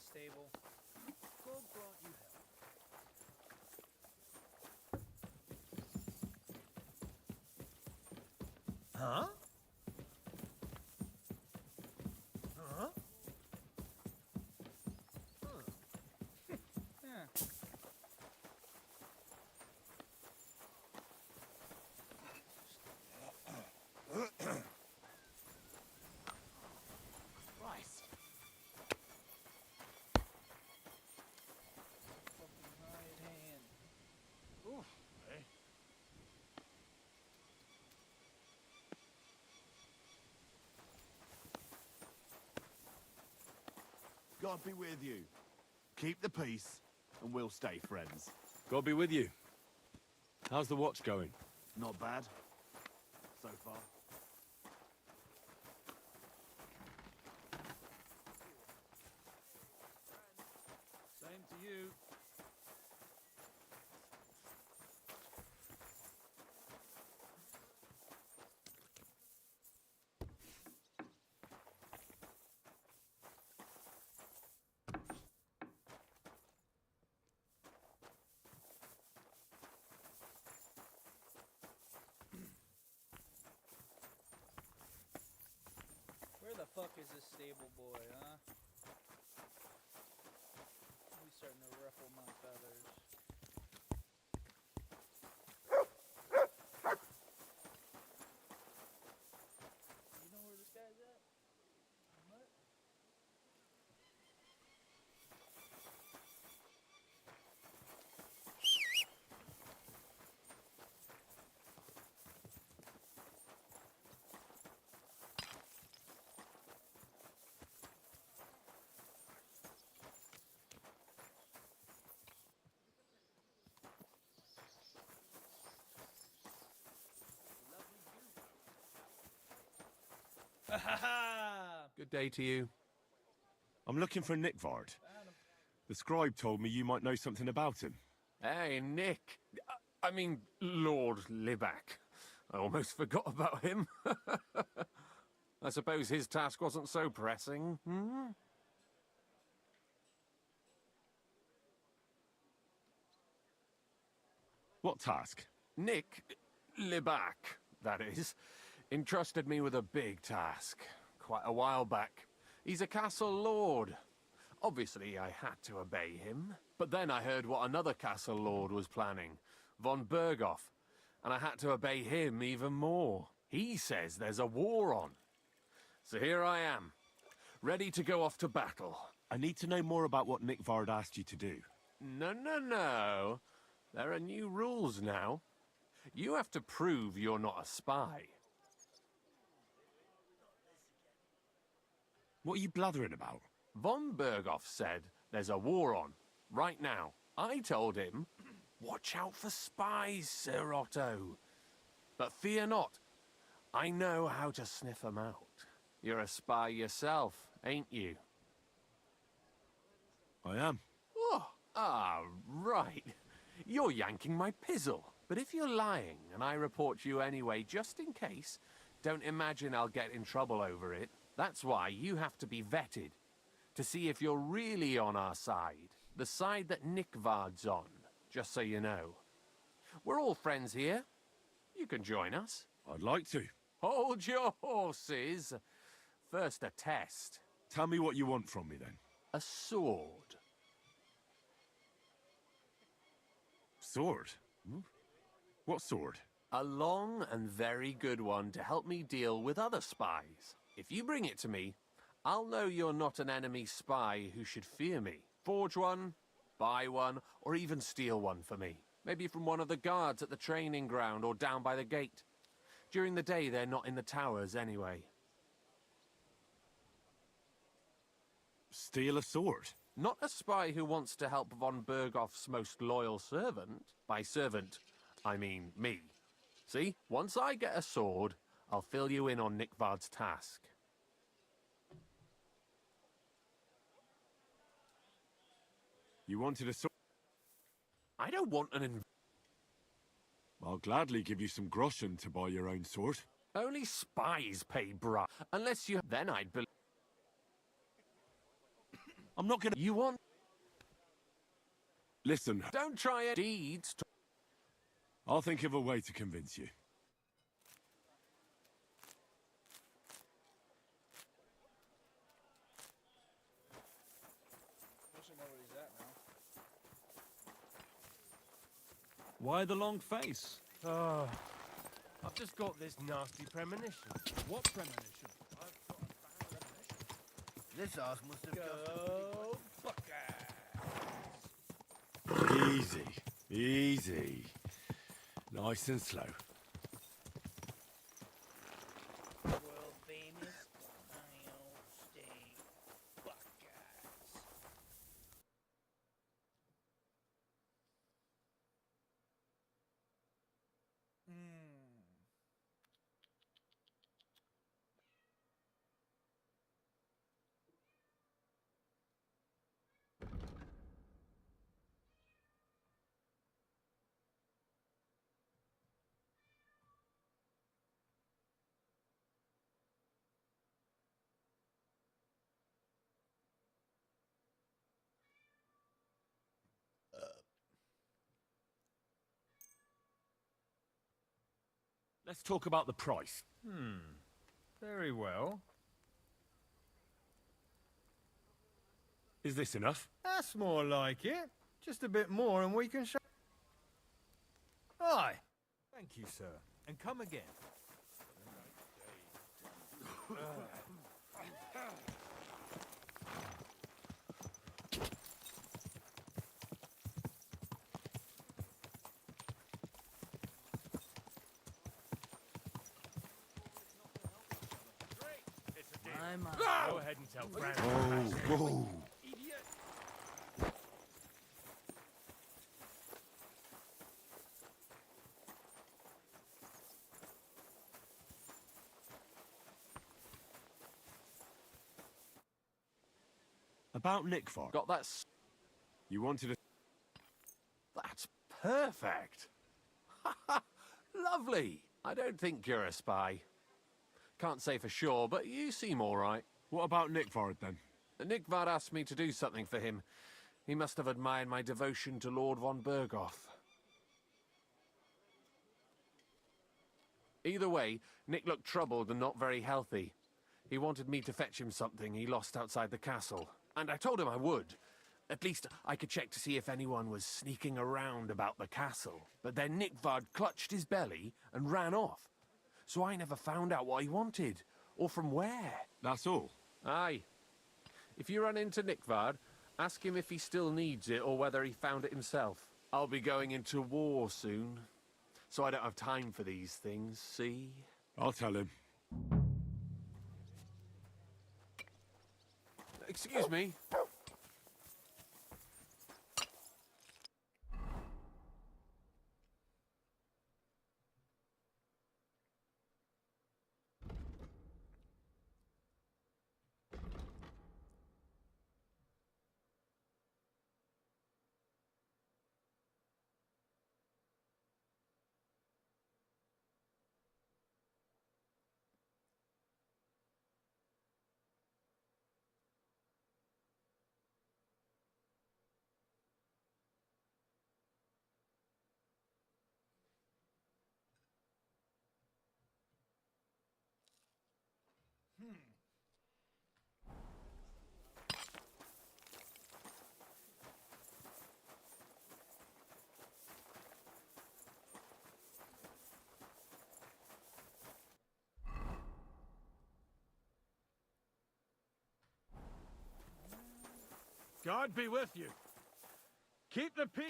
stable. God grant you health. Huh? Huh? Yeah. Christ. Fucking hired hand. Oof, eh? God be with you. Keep the peace, and we'll stay friends. God be with you. How's the watch going? Not bad. So far. Same to you. Where the fuck is this stable boy, huh? He's starting to ruffle my feathers. You know where this guy's at? What? Good day to you. I'm looking for Nickvard. The scribe told me you might know something about him. Hey, Nick. I mean, Lord Libac. I almost forgot about him. I suppose his task wasn't so pressing, hmm? What task? Nick Libac, that is, entrusted me with a big task quite a while back. He's a castle lord. Obviously, I had to obey him. But then I heard what another castle lord was planning, von Berghoff, and I had to obey him even more. He says there's a war on. So here I am, ready to go off to battle. I need to know more about what Nickvard asked you to do. No. There are new rules now. You have to prove you're not a spy. What are you blathering about? Von Berghoff said there's a war on, right now. I told him, watch out for spies, Sir Otto. But fear not, I know how to sniff them out. You're a spy yourself, ain't you? I am. Oh, right. You're yanking my pizzle. But if you're lying and I report you anyway, just in case, don't imagine I'll get in trouble over it. That's why you have to be vetted, to see if you're really on our side. The side that Nickvard's on, just so you know. We're all friends here. You can join us. I'd like to. Hold your horses. First a test. Tell me what you want from me, then. A sword. Sword? What sword? A long and very good one to help me deal with other spies. If you bring it to me, I'll know you're not an enemy spy who should fear me. Forge one, buy one, or even steal one for me. Maybe from one of the guards at the training ground or down by the gate. During the day, they're not in the towers anyway. Steal a sword? Not a spy who wants to help von Berghoff's most loyal servant. By servant, I mean me. See, once I get a sword, I'll fill you in on Nickvard's task. You wanted a sword? I don't want an I'll gladly give you some groschen to buy your own sword. Only spies pay, bruh. Unless you... Then I'd believe... I'm not gonna... You want... Listen, Don't try it. Deeds. I'll think of a way to convince you. Doesn't know where he's at now. Why the long face? Oh, I've just got this nasty premonition. What premonition? This house must have Go Easy. Easy. Nice and slow. world famous Ohio State Buckeyes. Let's talk about the price. Very well. Is this enough? That's more like it. Just a bit more and we can show... Aye. Thank you, sir. And come again. Go ahead and tell Fran. Whoa. About Nickfar. Got that... You wanted to... That's perfect. Lovely. I don't think you're a spy. Can't say for sure, but you seem all right. What about Nickfar then? Nickvar asked me to do something for him. He must have admired my devotion to Lord von Berghoff. Either way, Nick looked troubled and not very healthy. He wanted me to fetch him something he lost outside the castle. And I told him I would. At least I could check to see if anyone was sneaking around about the castle. But then Nickvard clutched his belly and ran off. So I never found out what he wanted, or from where. That's all? Aye. If you run into Nickvard, ask him if he still needs it or whether he found it himself. I'll be going into war soon, so I don't have time for these things, see? I'll tell him. Excuse me. God be with you. Keep the peace,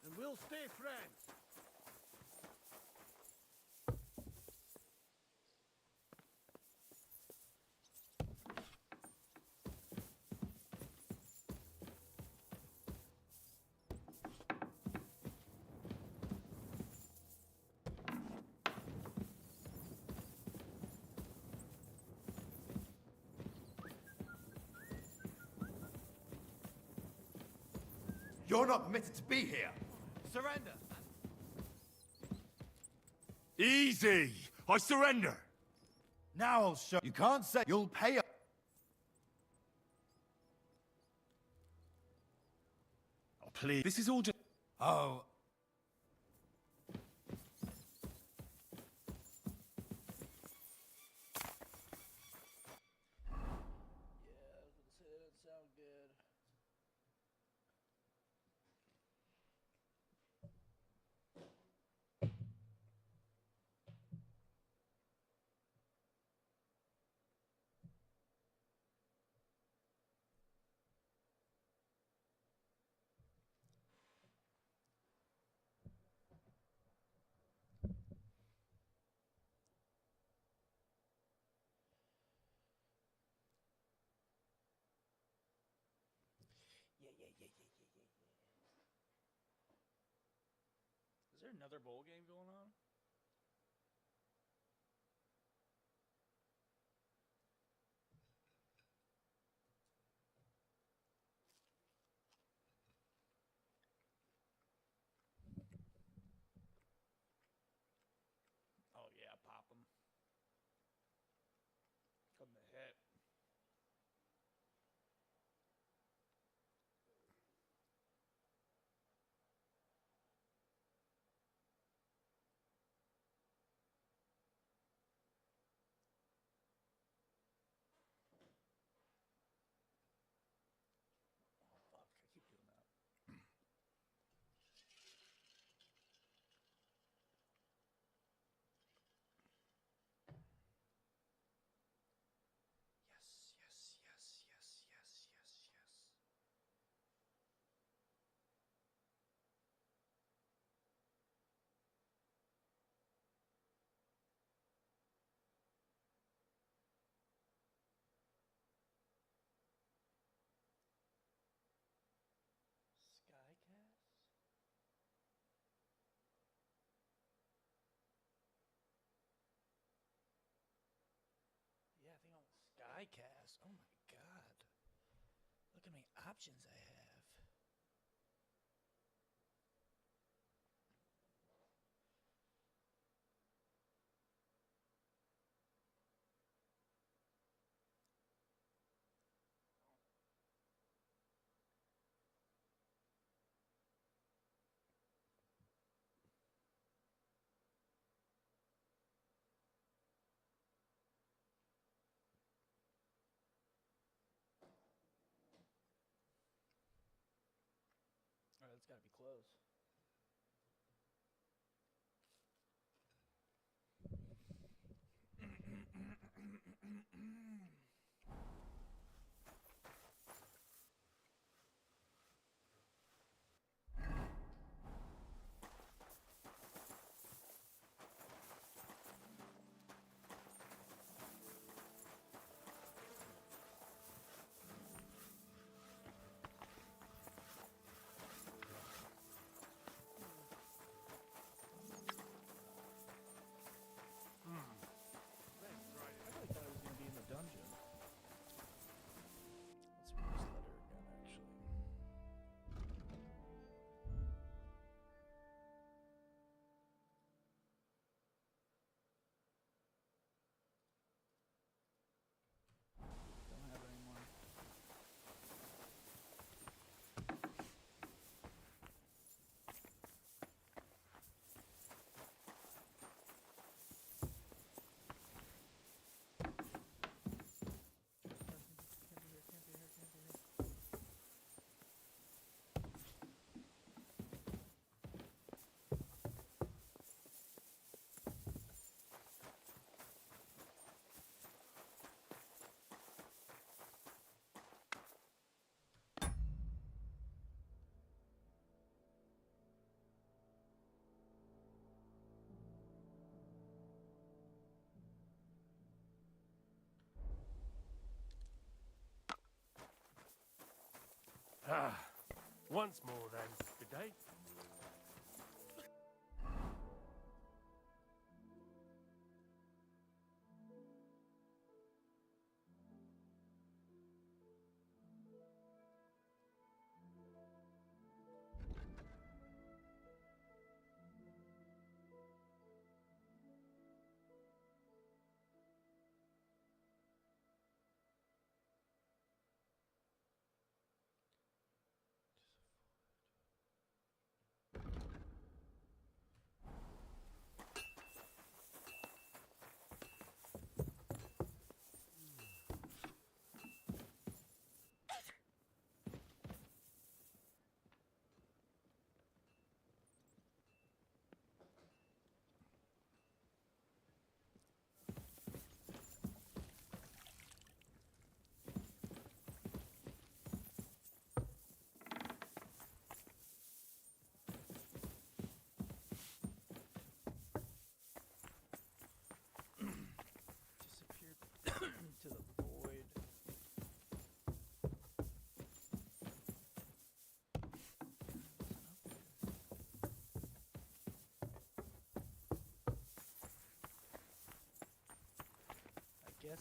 and we'll stay friends. You're not permitted to be here. Surrender. Easy! I surrender! Now I'll show you. Can't say you'll pay up. please. This is all just... Oh, Yeah, I was gonna say that didn't sound good. Is there another bowl game going on? Oh yeah, pop them. Come to hit. Oh fuck, I keep doing that. Yes, yes, yes, yes, yes, yes, yes. Skycast? Yeah, I think on Skycast. Oh my god. Look how many options I have. Alright, that's gotta be close. I really thought it was gonna be in the dungeon. Let's read this letter again, actually. Don't have it anymore. Ah, once more then. Good day.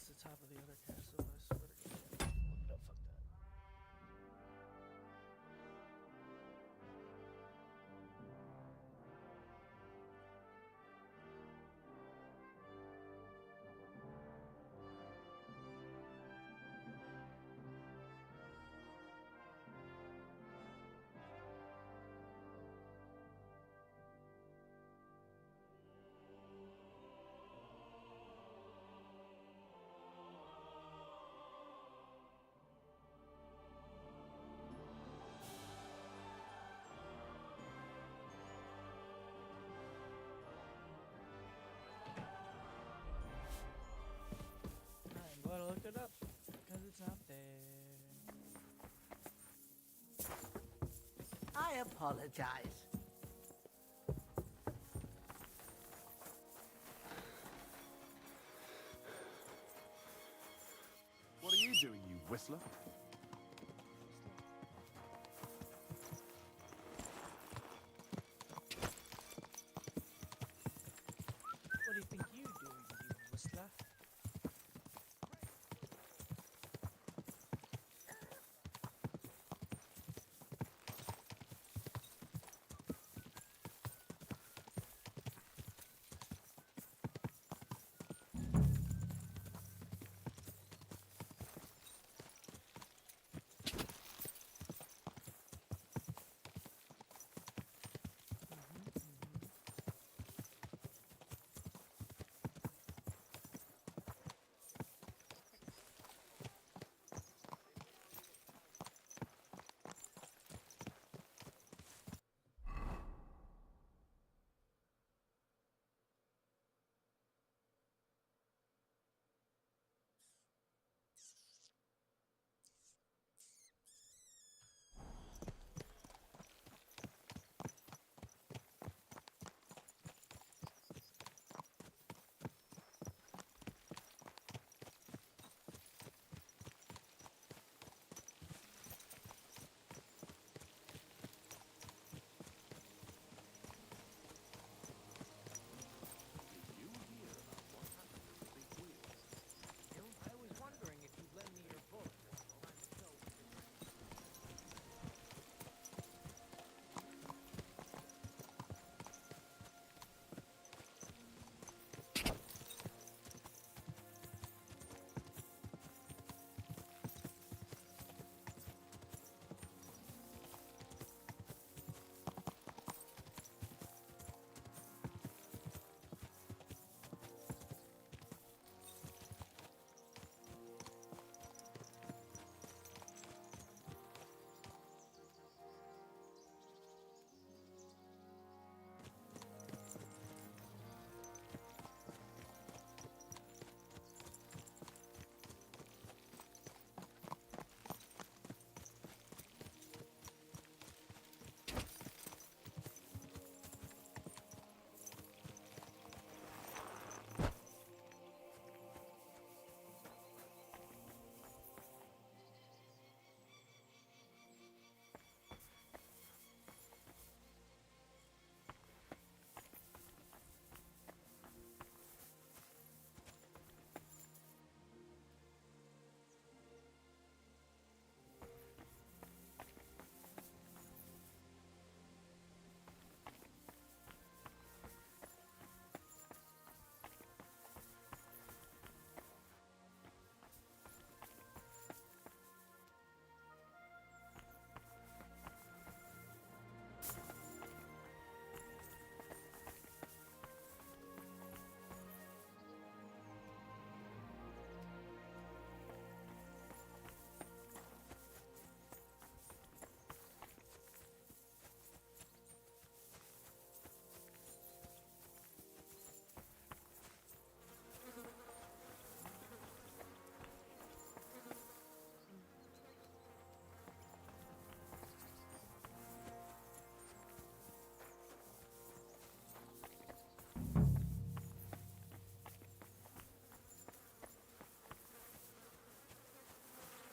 It's the top of the other castle, I swear to God. Look it up, fuck that. I'm gonna look it up because it's out there. I apologize. What are you doing, you whistler? What do you think you do, you whistler? I was wondering if you'd lend me your book. Trying to tell what you're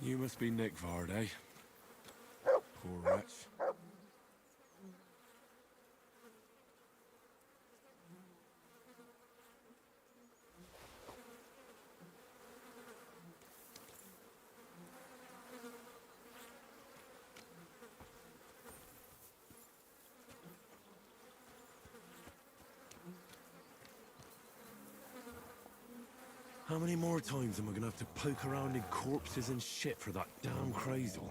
You must be Nick Vard, eh? Poor wretch. How many more times am I gonna have to poke around in corpses and shit for that damn cradle?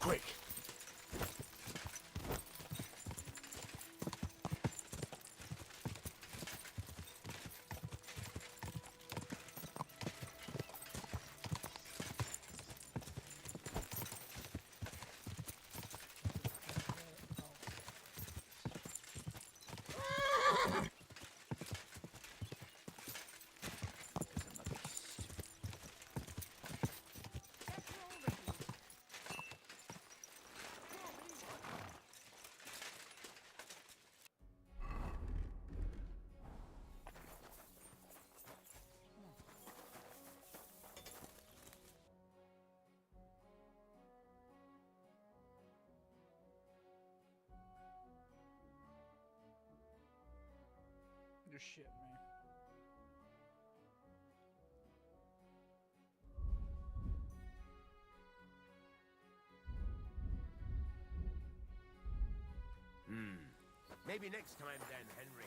Quick! You're shitting me. Maybe next time then, Henry.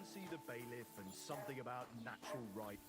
and see the bailiff and something about natural right.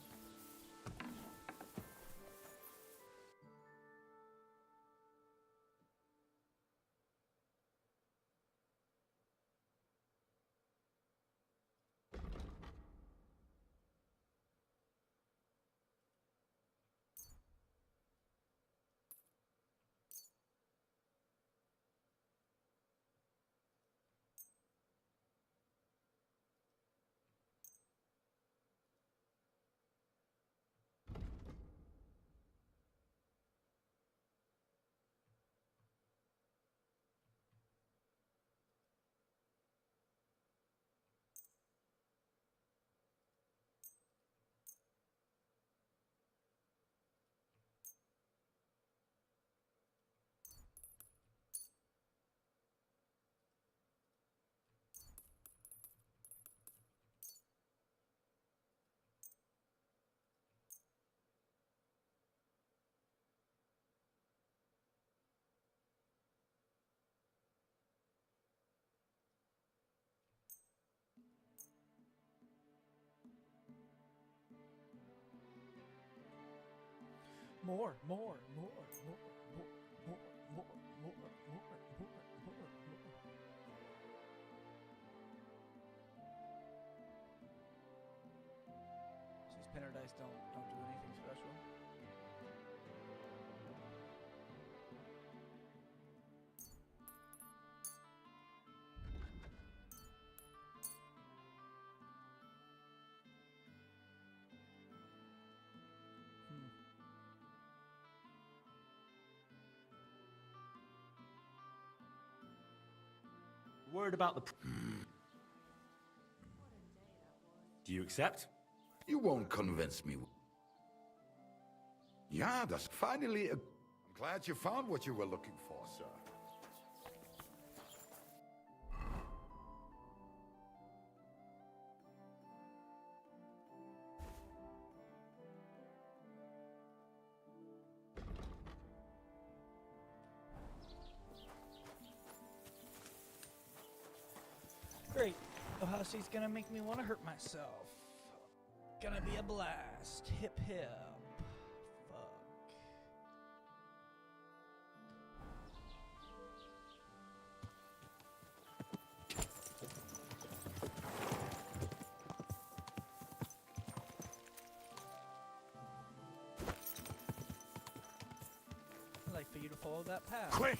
More, more, more, more, more, more, more, more, more, more, more. These pinner dice don't do anything special. Word about the... Do you accept? You won't convince me. Yeah, that's finally a... I'm glad you found what you were looking for, sir. Great. Ohasi's gonna make me want to hurt myself. Gonna be a blast. Hip hip. Fuck. I'd like for you to follow that path. Quick!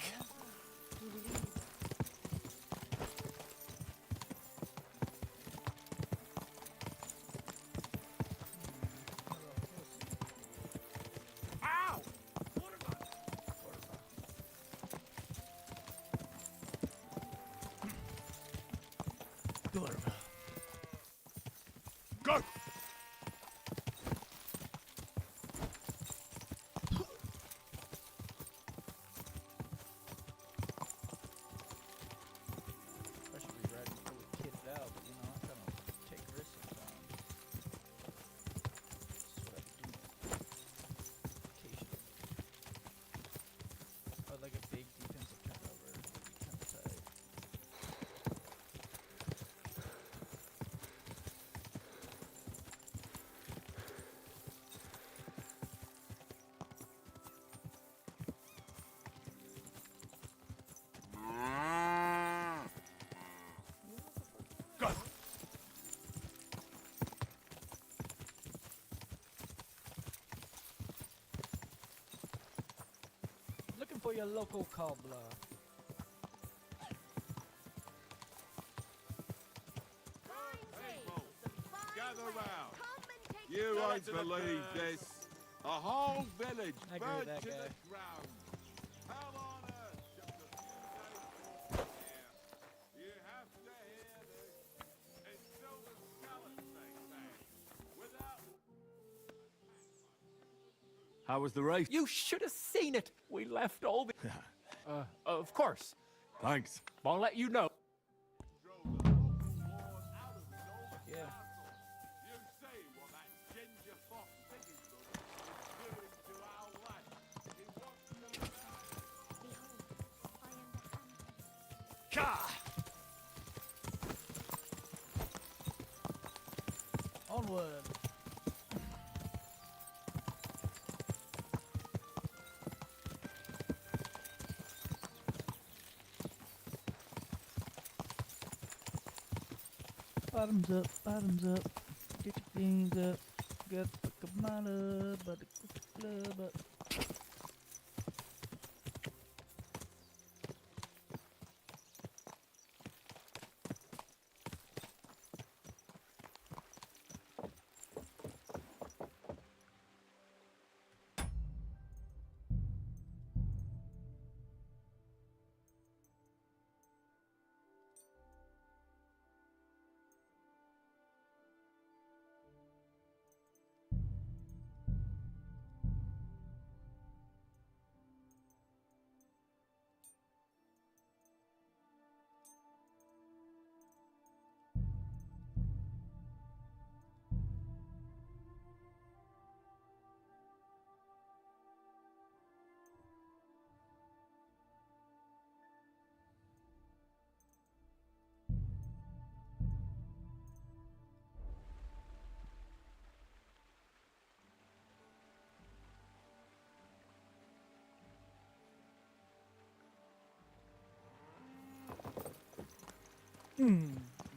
Go! I should be riding fully kitted out, but you know, I kind of take risks sometimes. That's what I do. Occasionally. Or like a big defensive turnover would be kind of tight. Go! Looking for your local cobbler. Gather round. You won't believe this. A whole village I agree with burned that to guy. the ground. Hell on earth, just a few days here. You have to hear this. It's still the skeleton they say. Without... How was the race? You should have seen it. We left all the... of course. Thanks. I'll let you know. Yeah. You see what that ginger fox thinking is doing to our lad. He wants to know Ka! wood. Bottoms up, bottoms up. Get your things up. Got the kamala, but the club up.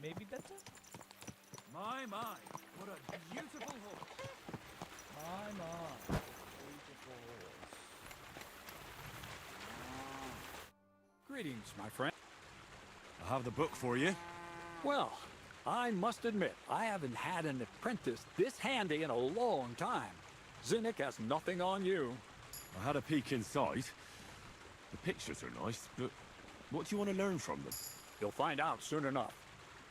Maybe better? My, what a beautiful horse. My. Beautiful horse. Greetings, my friend. I have the book for you. Well, I must admit, I haven't had an apprentice this handy in a long time. Zinnik has nothing on you. I had a peek inside. The pictures are nice, but what do you want to learn from them? You'll find out soon enough.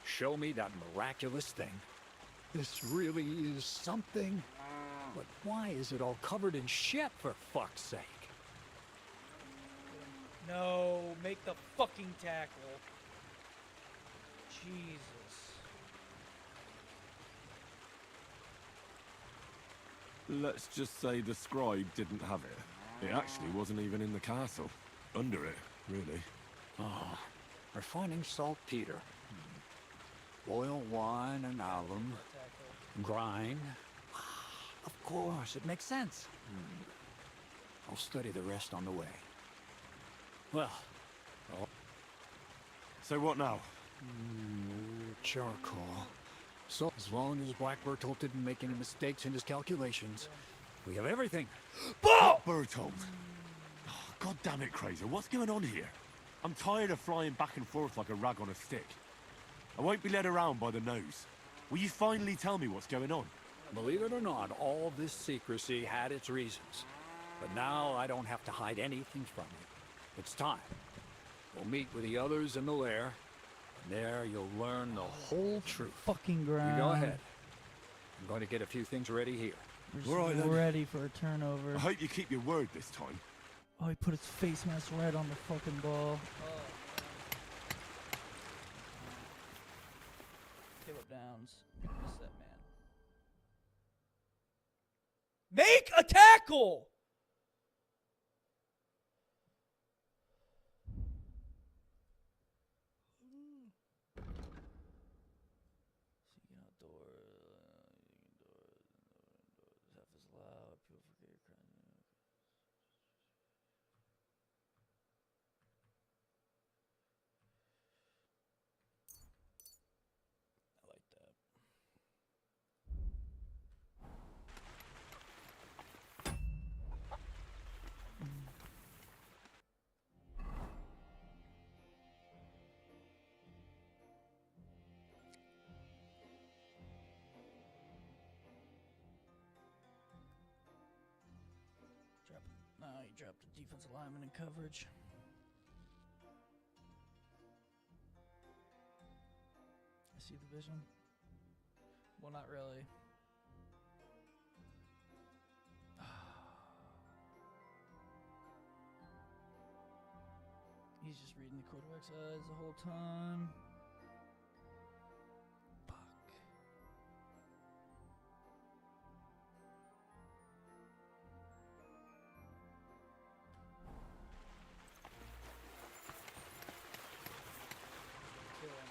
Show me that miraculous thing. This really is something. But why is it all covered in shit, for fuck's sake? No, make the fucking tackle. Jesus. Let's just say the scribe didn't have it. It actually wasn't even in the castle. Under it, really. Oh, refining saltpeter. Boil wine and alum. Grind. Of course, it makes sense. I'll study the rest on the way. Well. So what now? Charcoal. So, as long as Black Bertolt didn't make any mistakes in his calculations, we have everything. Black Bertolt! Oh, God damn it, Crazer. What's going on here? I'm tired of flying back and forth like a rag on a stick. I won't be led around by the nose. Will you finally tell me what's going on? Believe it or not, all this secrecy had its reasons. But now I don't have to hide anything from you. It's time. We'll meet with the others in the lair. And there you'll learn the whole truth. Fucking ground. You go ahead. I'm going to get a few things ready here. We're All right, then. ready for a turnover. I hope you keep your word this time. Oh, he put his face mask right on the fucking ball. Caleb Downs. Miss that man. Make a tackle! Seeking outdoors, half as loud, people forget your crime. I like that. He dropped the defensive lineman in coverage. I see the vision. Well, not really. He's just reading the quarterback's eyes the whole time.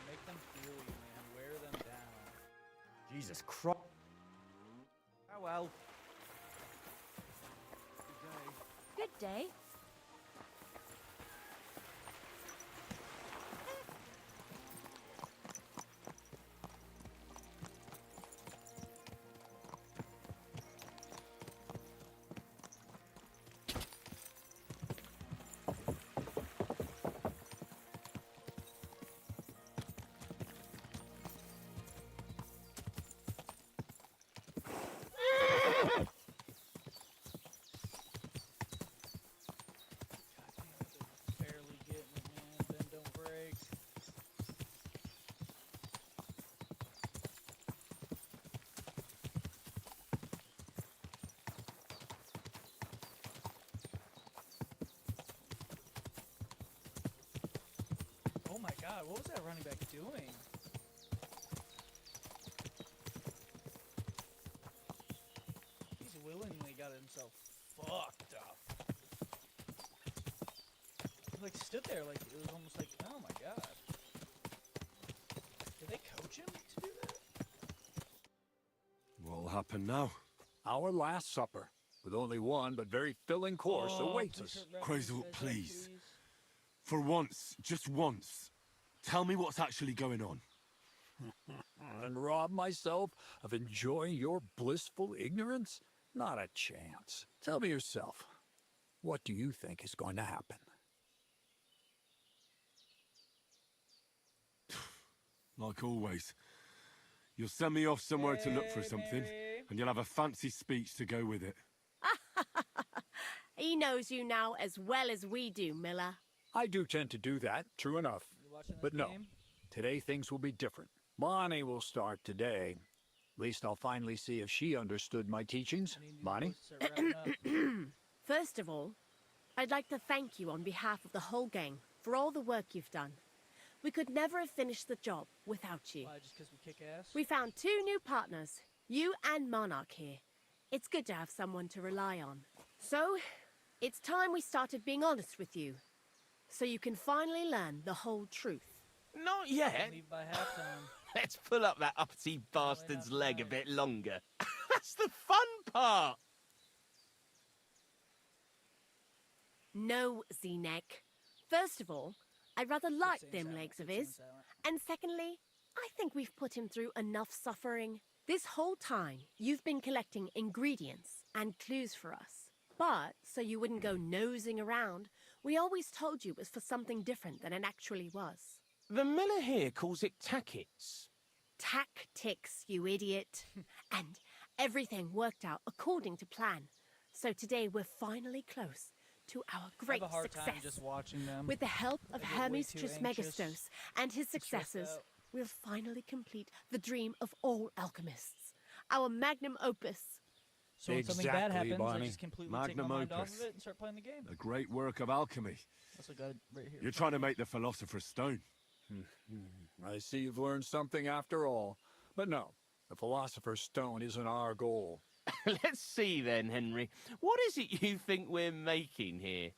Make them feel you, man. Wear them down. Jesus Christ. day. Barely getting it, man. Then don't break. Oh my god, what was that running back doing? He's willingly got himself fucked up. He like stood there like it was almost like, oh my god. Did they coach him to do that? What'll happen now? Our last supper, with only one but very filling course, awaits us. Quasel, please. For once, just once, tell me what's actually going on. And rob myself of enjoying your blissful ignorance? Not a chance. Tell me yourself, what do you think is going to happen? Like always. You'll send me off somewhere to look for something, and you'll have a fancy speech to go with it. He knows you now as well as we do, Miller. I do tend to do that, true enough. But no, today things will be different. Bonnie will start today. At least I'll finally see if she understood my teachings. Bonnie? First of all, I'd like to thank you on behalf of the whole gang for all the work you've done. We could never have finished the job without you. Why, just because we kick ass? We found 2 new partners, you and Monarch here. It's good to have someone to rely on. So, it's time we started being honest with you, so you can finally learn the whole truth. Not yet. Leave by halftime. Let's pull up that uppity bastard's leg a bit longer. That's the fun part. No, Z-Neck. First of all, I rather like them legs of his. And secondly, I think we've put him through enough suffering. This whole time, you've been collecting ingredients and clues for us. But, so you wouldn't go nosing around, we always told you it was for something different than it actually was. The miller here calls it tackets. Tactics, you idiot. And everything worked out according to plan. So today we're finally close to our great I have a hard success. time just watching them. With the help of I get way Hermes too Trismegistos anxious and his and stressed successors, out. we'll finally complete the dream of all alchemists. Our magnum opus. So when something bad Exactly, happens, Bonnie. I just completely Magnum take my mind off opus. of it and start playing the game. A great work of alchemy. That's what I got right here. You're trying to make the Philosopher's Stone. I see you've learned something after all. But no, the Philosopher's Stone isn't our goal. Let's see then, Henry. What is it you think we're making here?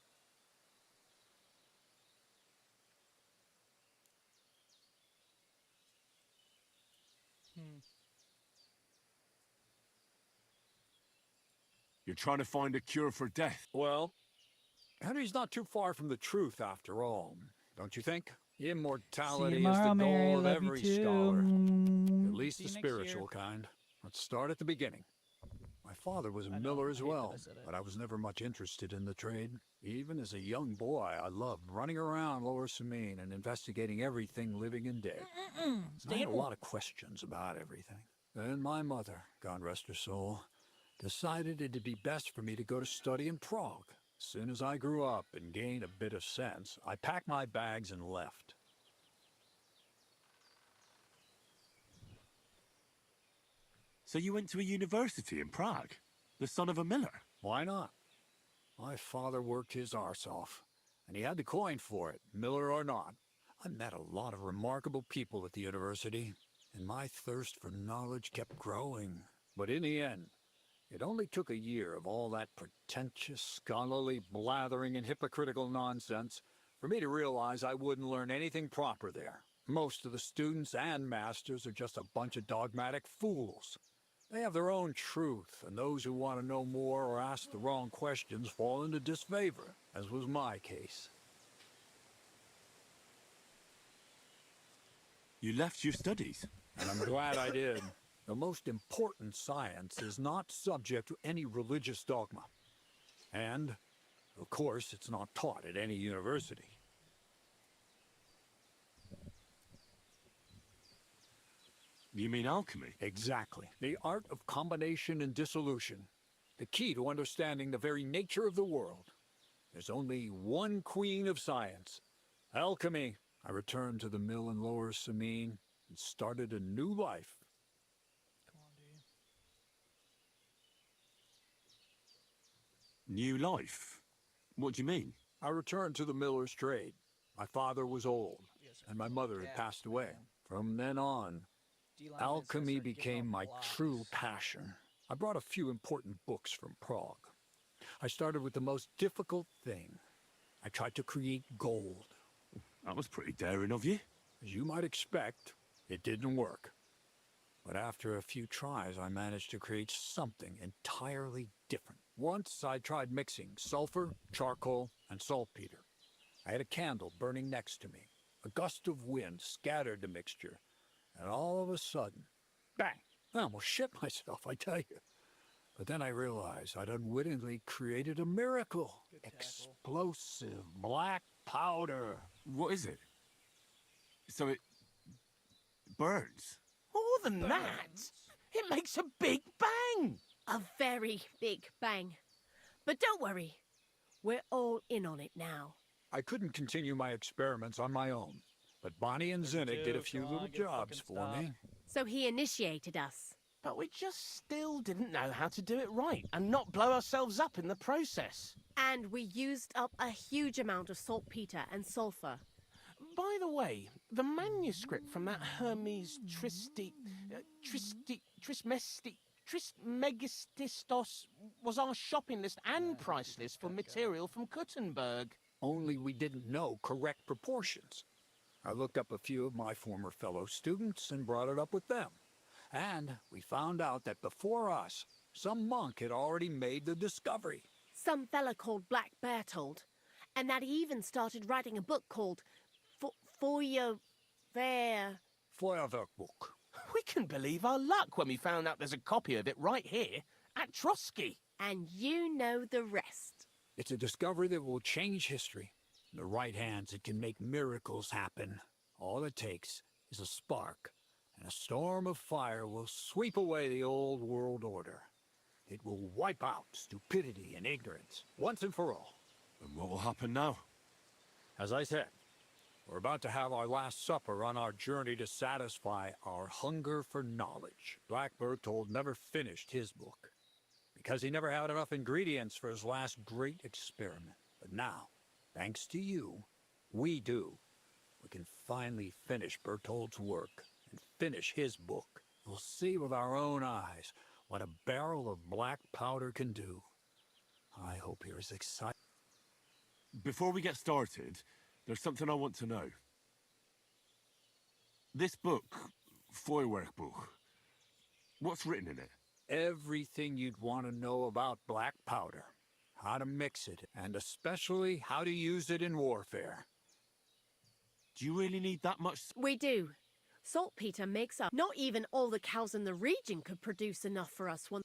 You're trying to find a cure for death. Well, Henry's not too far from the truth after all, don't you think? Immortality is the tomorrow, Mary. goal of Love you every too. scholar. At least See the you next year. spiritual kind. Let's start at the beginning. My father was a miller as well, but I was never much interested in the trade. Even as a young boy, I loved running around Lower Samine and investigating everything living and dead. I had a lot of questions about everything. Then my mother, God rest her soul, decided it'd be best for me to go to study in Prague. As soon as I grew up and gained a bit of sense, I packed my bags and left. So you went to a university in Prague? The son of a miller? Why not? My father worked his arse off, and he had the coin for it, miller or not. I met a lot of remarkable people at the university, and my thirst for knowledge kept growing. But in the end, it only took a year of all that pretentious, scholarly blathering and hypocritical nonsense for me to realize I wouldn't learn anything proper there. Most of the students and masters are just a bunch of dogmatic fools. They have their own truth, and those who want to know more or ask the wrong questions fall into disfavor, as was my case. You left your studies? And I'm glad I did. The most important science is not subject to any religious dogma. And, of course, it's not taught at any university. You mean alchemy? Exactly. The art of combination and dissolution. The key to understanding the very nature of the world. There's only one queen of science. Alchemy. I returned to the mill in Lower Samine and started a new life. New life? What do you mean? I returned to the miller's trade. My father was old, and my mother had passed away. From then on, alchemy became my true passion. I brought a few important books from Prague. I started with the most difficult thing. I tried to create gold. That was pretty daring of you. As you might expect, it didn't work. But after a few tries, I managed to create something entirely different. Once I tried mixing sulfur, charcoal, and saltpeter. I had a candle burning next to me. A gust of wind scattered the mixture, and all of a sudden, bang! I almost shit myself, I tell you. But then I realized I'd unwittingly created a miracle. Explosive black powder. What is it? So it burns? More than that, it makes a big bang. A very big bang. But don't worry, we're all in on it now. I couldn't continue my experiments on my own, but Bonnie and Zinnik did a few little jobs for me. So he initiated us. But we just still didn't know how to do it right and not blow ourselves up in the process. And we used up a huge amount of saltpeter and sulfur. By the way, the manuscript from that Hermes Trismegistos was our shopping list and price list for material from Kuttenberg. Only we didn't know correct proportions. I looked up a few of my former fellow students and brought it up with them. And we found out that before us, some monk had already made the discovery. Some fella called Black Bertold. And that he even started writing a book called Feuerwehrbuch. We couldn't believe our luck when we found out there's a copy of it right here at Trotsky. And you know the rest. It's a discovery that will change history. In the right hands, it can make miracles happen. All it takes is a spark, and a storm of fire will sweep away the old world order. It will wipe out stupidity and ignorance, once and for all. And what will happen now? As I said, we're about to have our last supper on our journey to satisfy our hunger for knowledge. Black Bertold never finished his book, because he never had enough ingredients for his last great experiment. But now, thanks to you, we do. We can finally finish Bertold's work and finish his book. We'll see with our own eyes what a barrel of black powder can do. I hope you're as excited. Before we get started, there's something I want to know. This book, Feuerwehrbuch, what's written in it? Everything you'd want to know about black powder. How to mix it, and especially how to use it in warfare. Do you really need that much? We do. Saltpeter makes up. Not even all the cows in the region could produce enough for us one.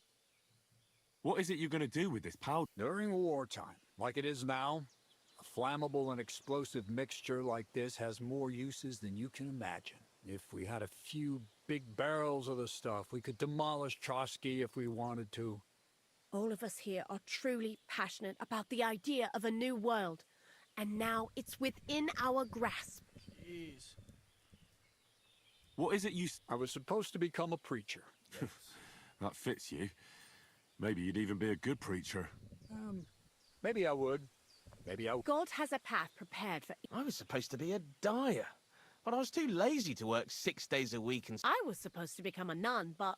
What is it you're going to do with this powder? During wartime, like it is now, a flammable and explosive mixture like this has more uses than you can imagine. If we had a few big barrels of the stuff, we could demolish Trotsky if we wanted to. All of us here are truly passionate about the idea of a new world. And now it's within our grasp. Jeez. What is it you... I was supposed to become a preacher. That fits you. Maybe you'd even be a good preacher. Maybe I would. Maybe I would. God has a path prepared for... I was supposed to be a dyer, but I was too lazy to work 6 days a week and... I was supposed to become a nun, but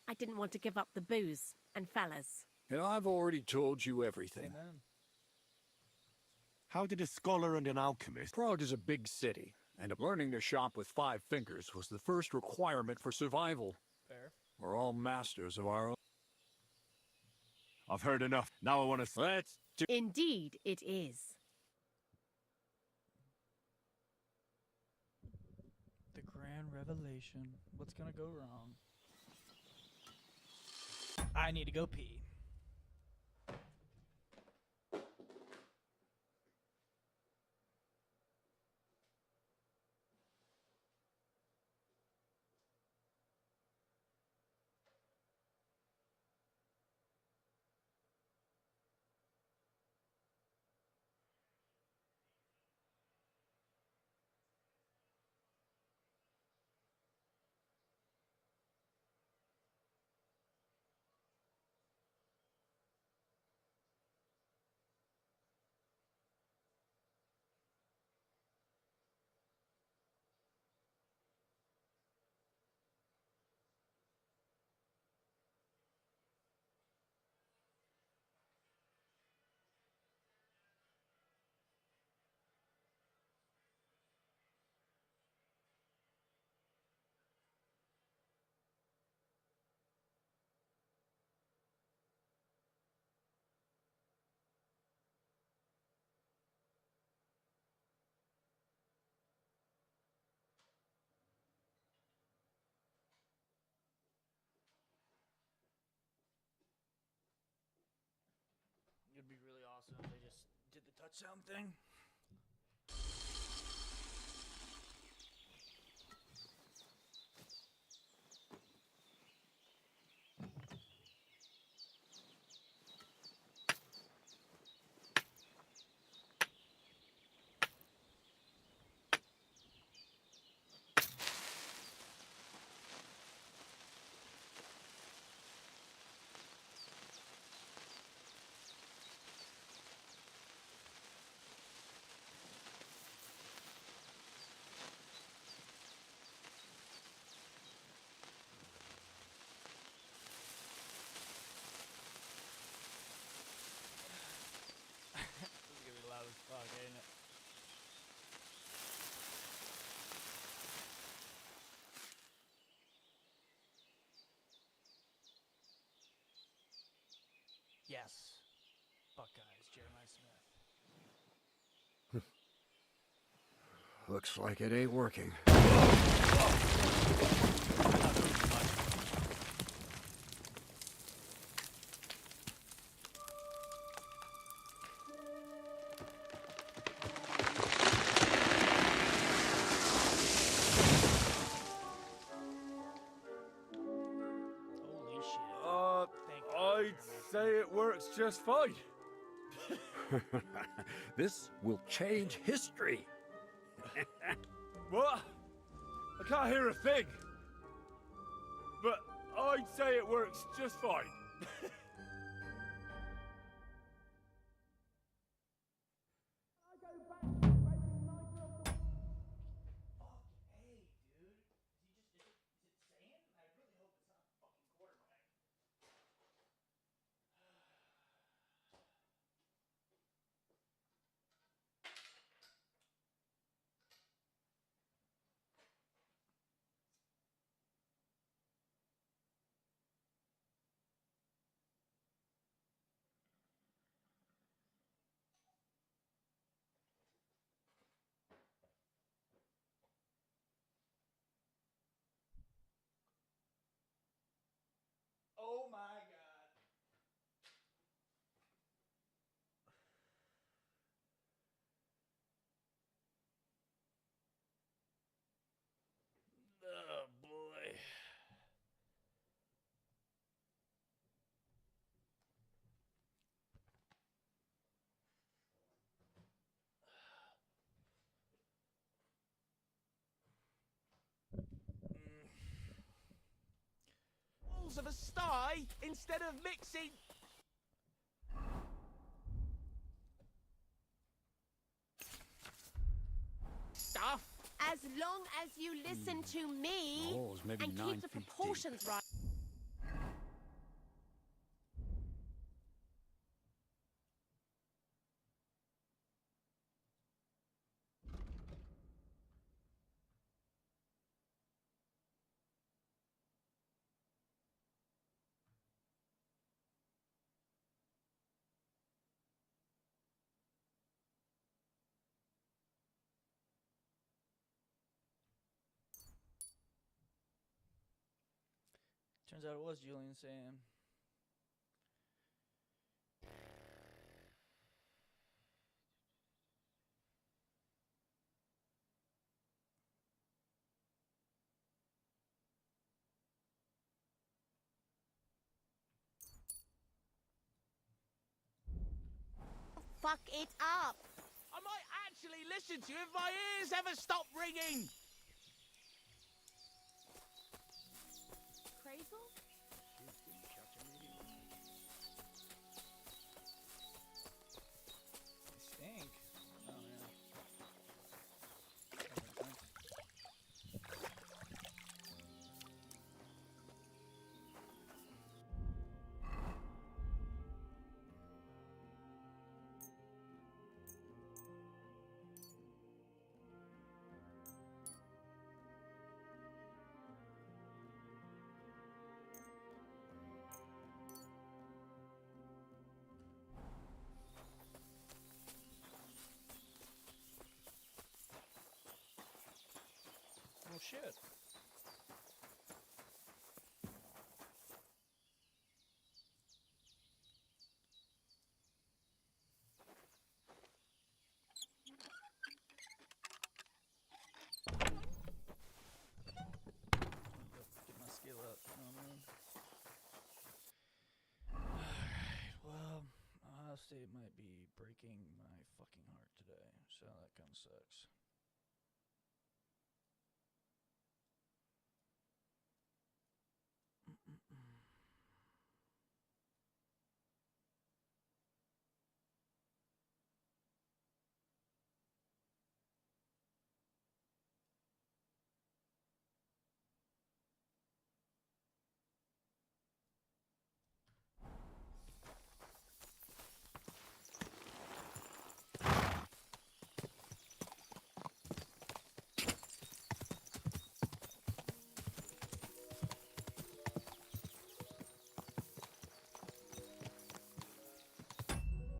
I didn't want to give up the booze and fellas. And I've already told you everything. Amen. How did a scholar and an alchemist... Prague is a big city, and learning to shop with 5 fingers was the first requirement for survival. Fair. We're all masters of our own. I've heard enough. Now I want to... Let's do... Indeed, it is. The grand revelation. What's gonna go wrong? I need to go pee. It'd be really awesome if they just did the touch sound thing. This is gonna be loud as fuck, ain't it? Yes. Buckeyes, Jeremiah Smith. Looks like it ain't working. Holy shit. I'd say it works just fine. This will change history. What? I can't hear a thing. But I'd say it works just fine. Oh my god. Oh boy. Balls of a sty instead of mixing. Stuff. As long as you listen to me Balls, maybe and 9 keep the feet proportions right. Turns out it was Julian Sam. Fuck it up! I might actually listen to you if my ears ever stop ringing! Crazel? They stink. Oh, yeah. That makes sense. Oh shit. Get my skill up, you know what I mean? Alright, well, Ohio State might be breaking my fucking heart today, so that kinda sucks.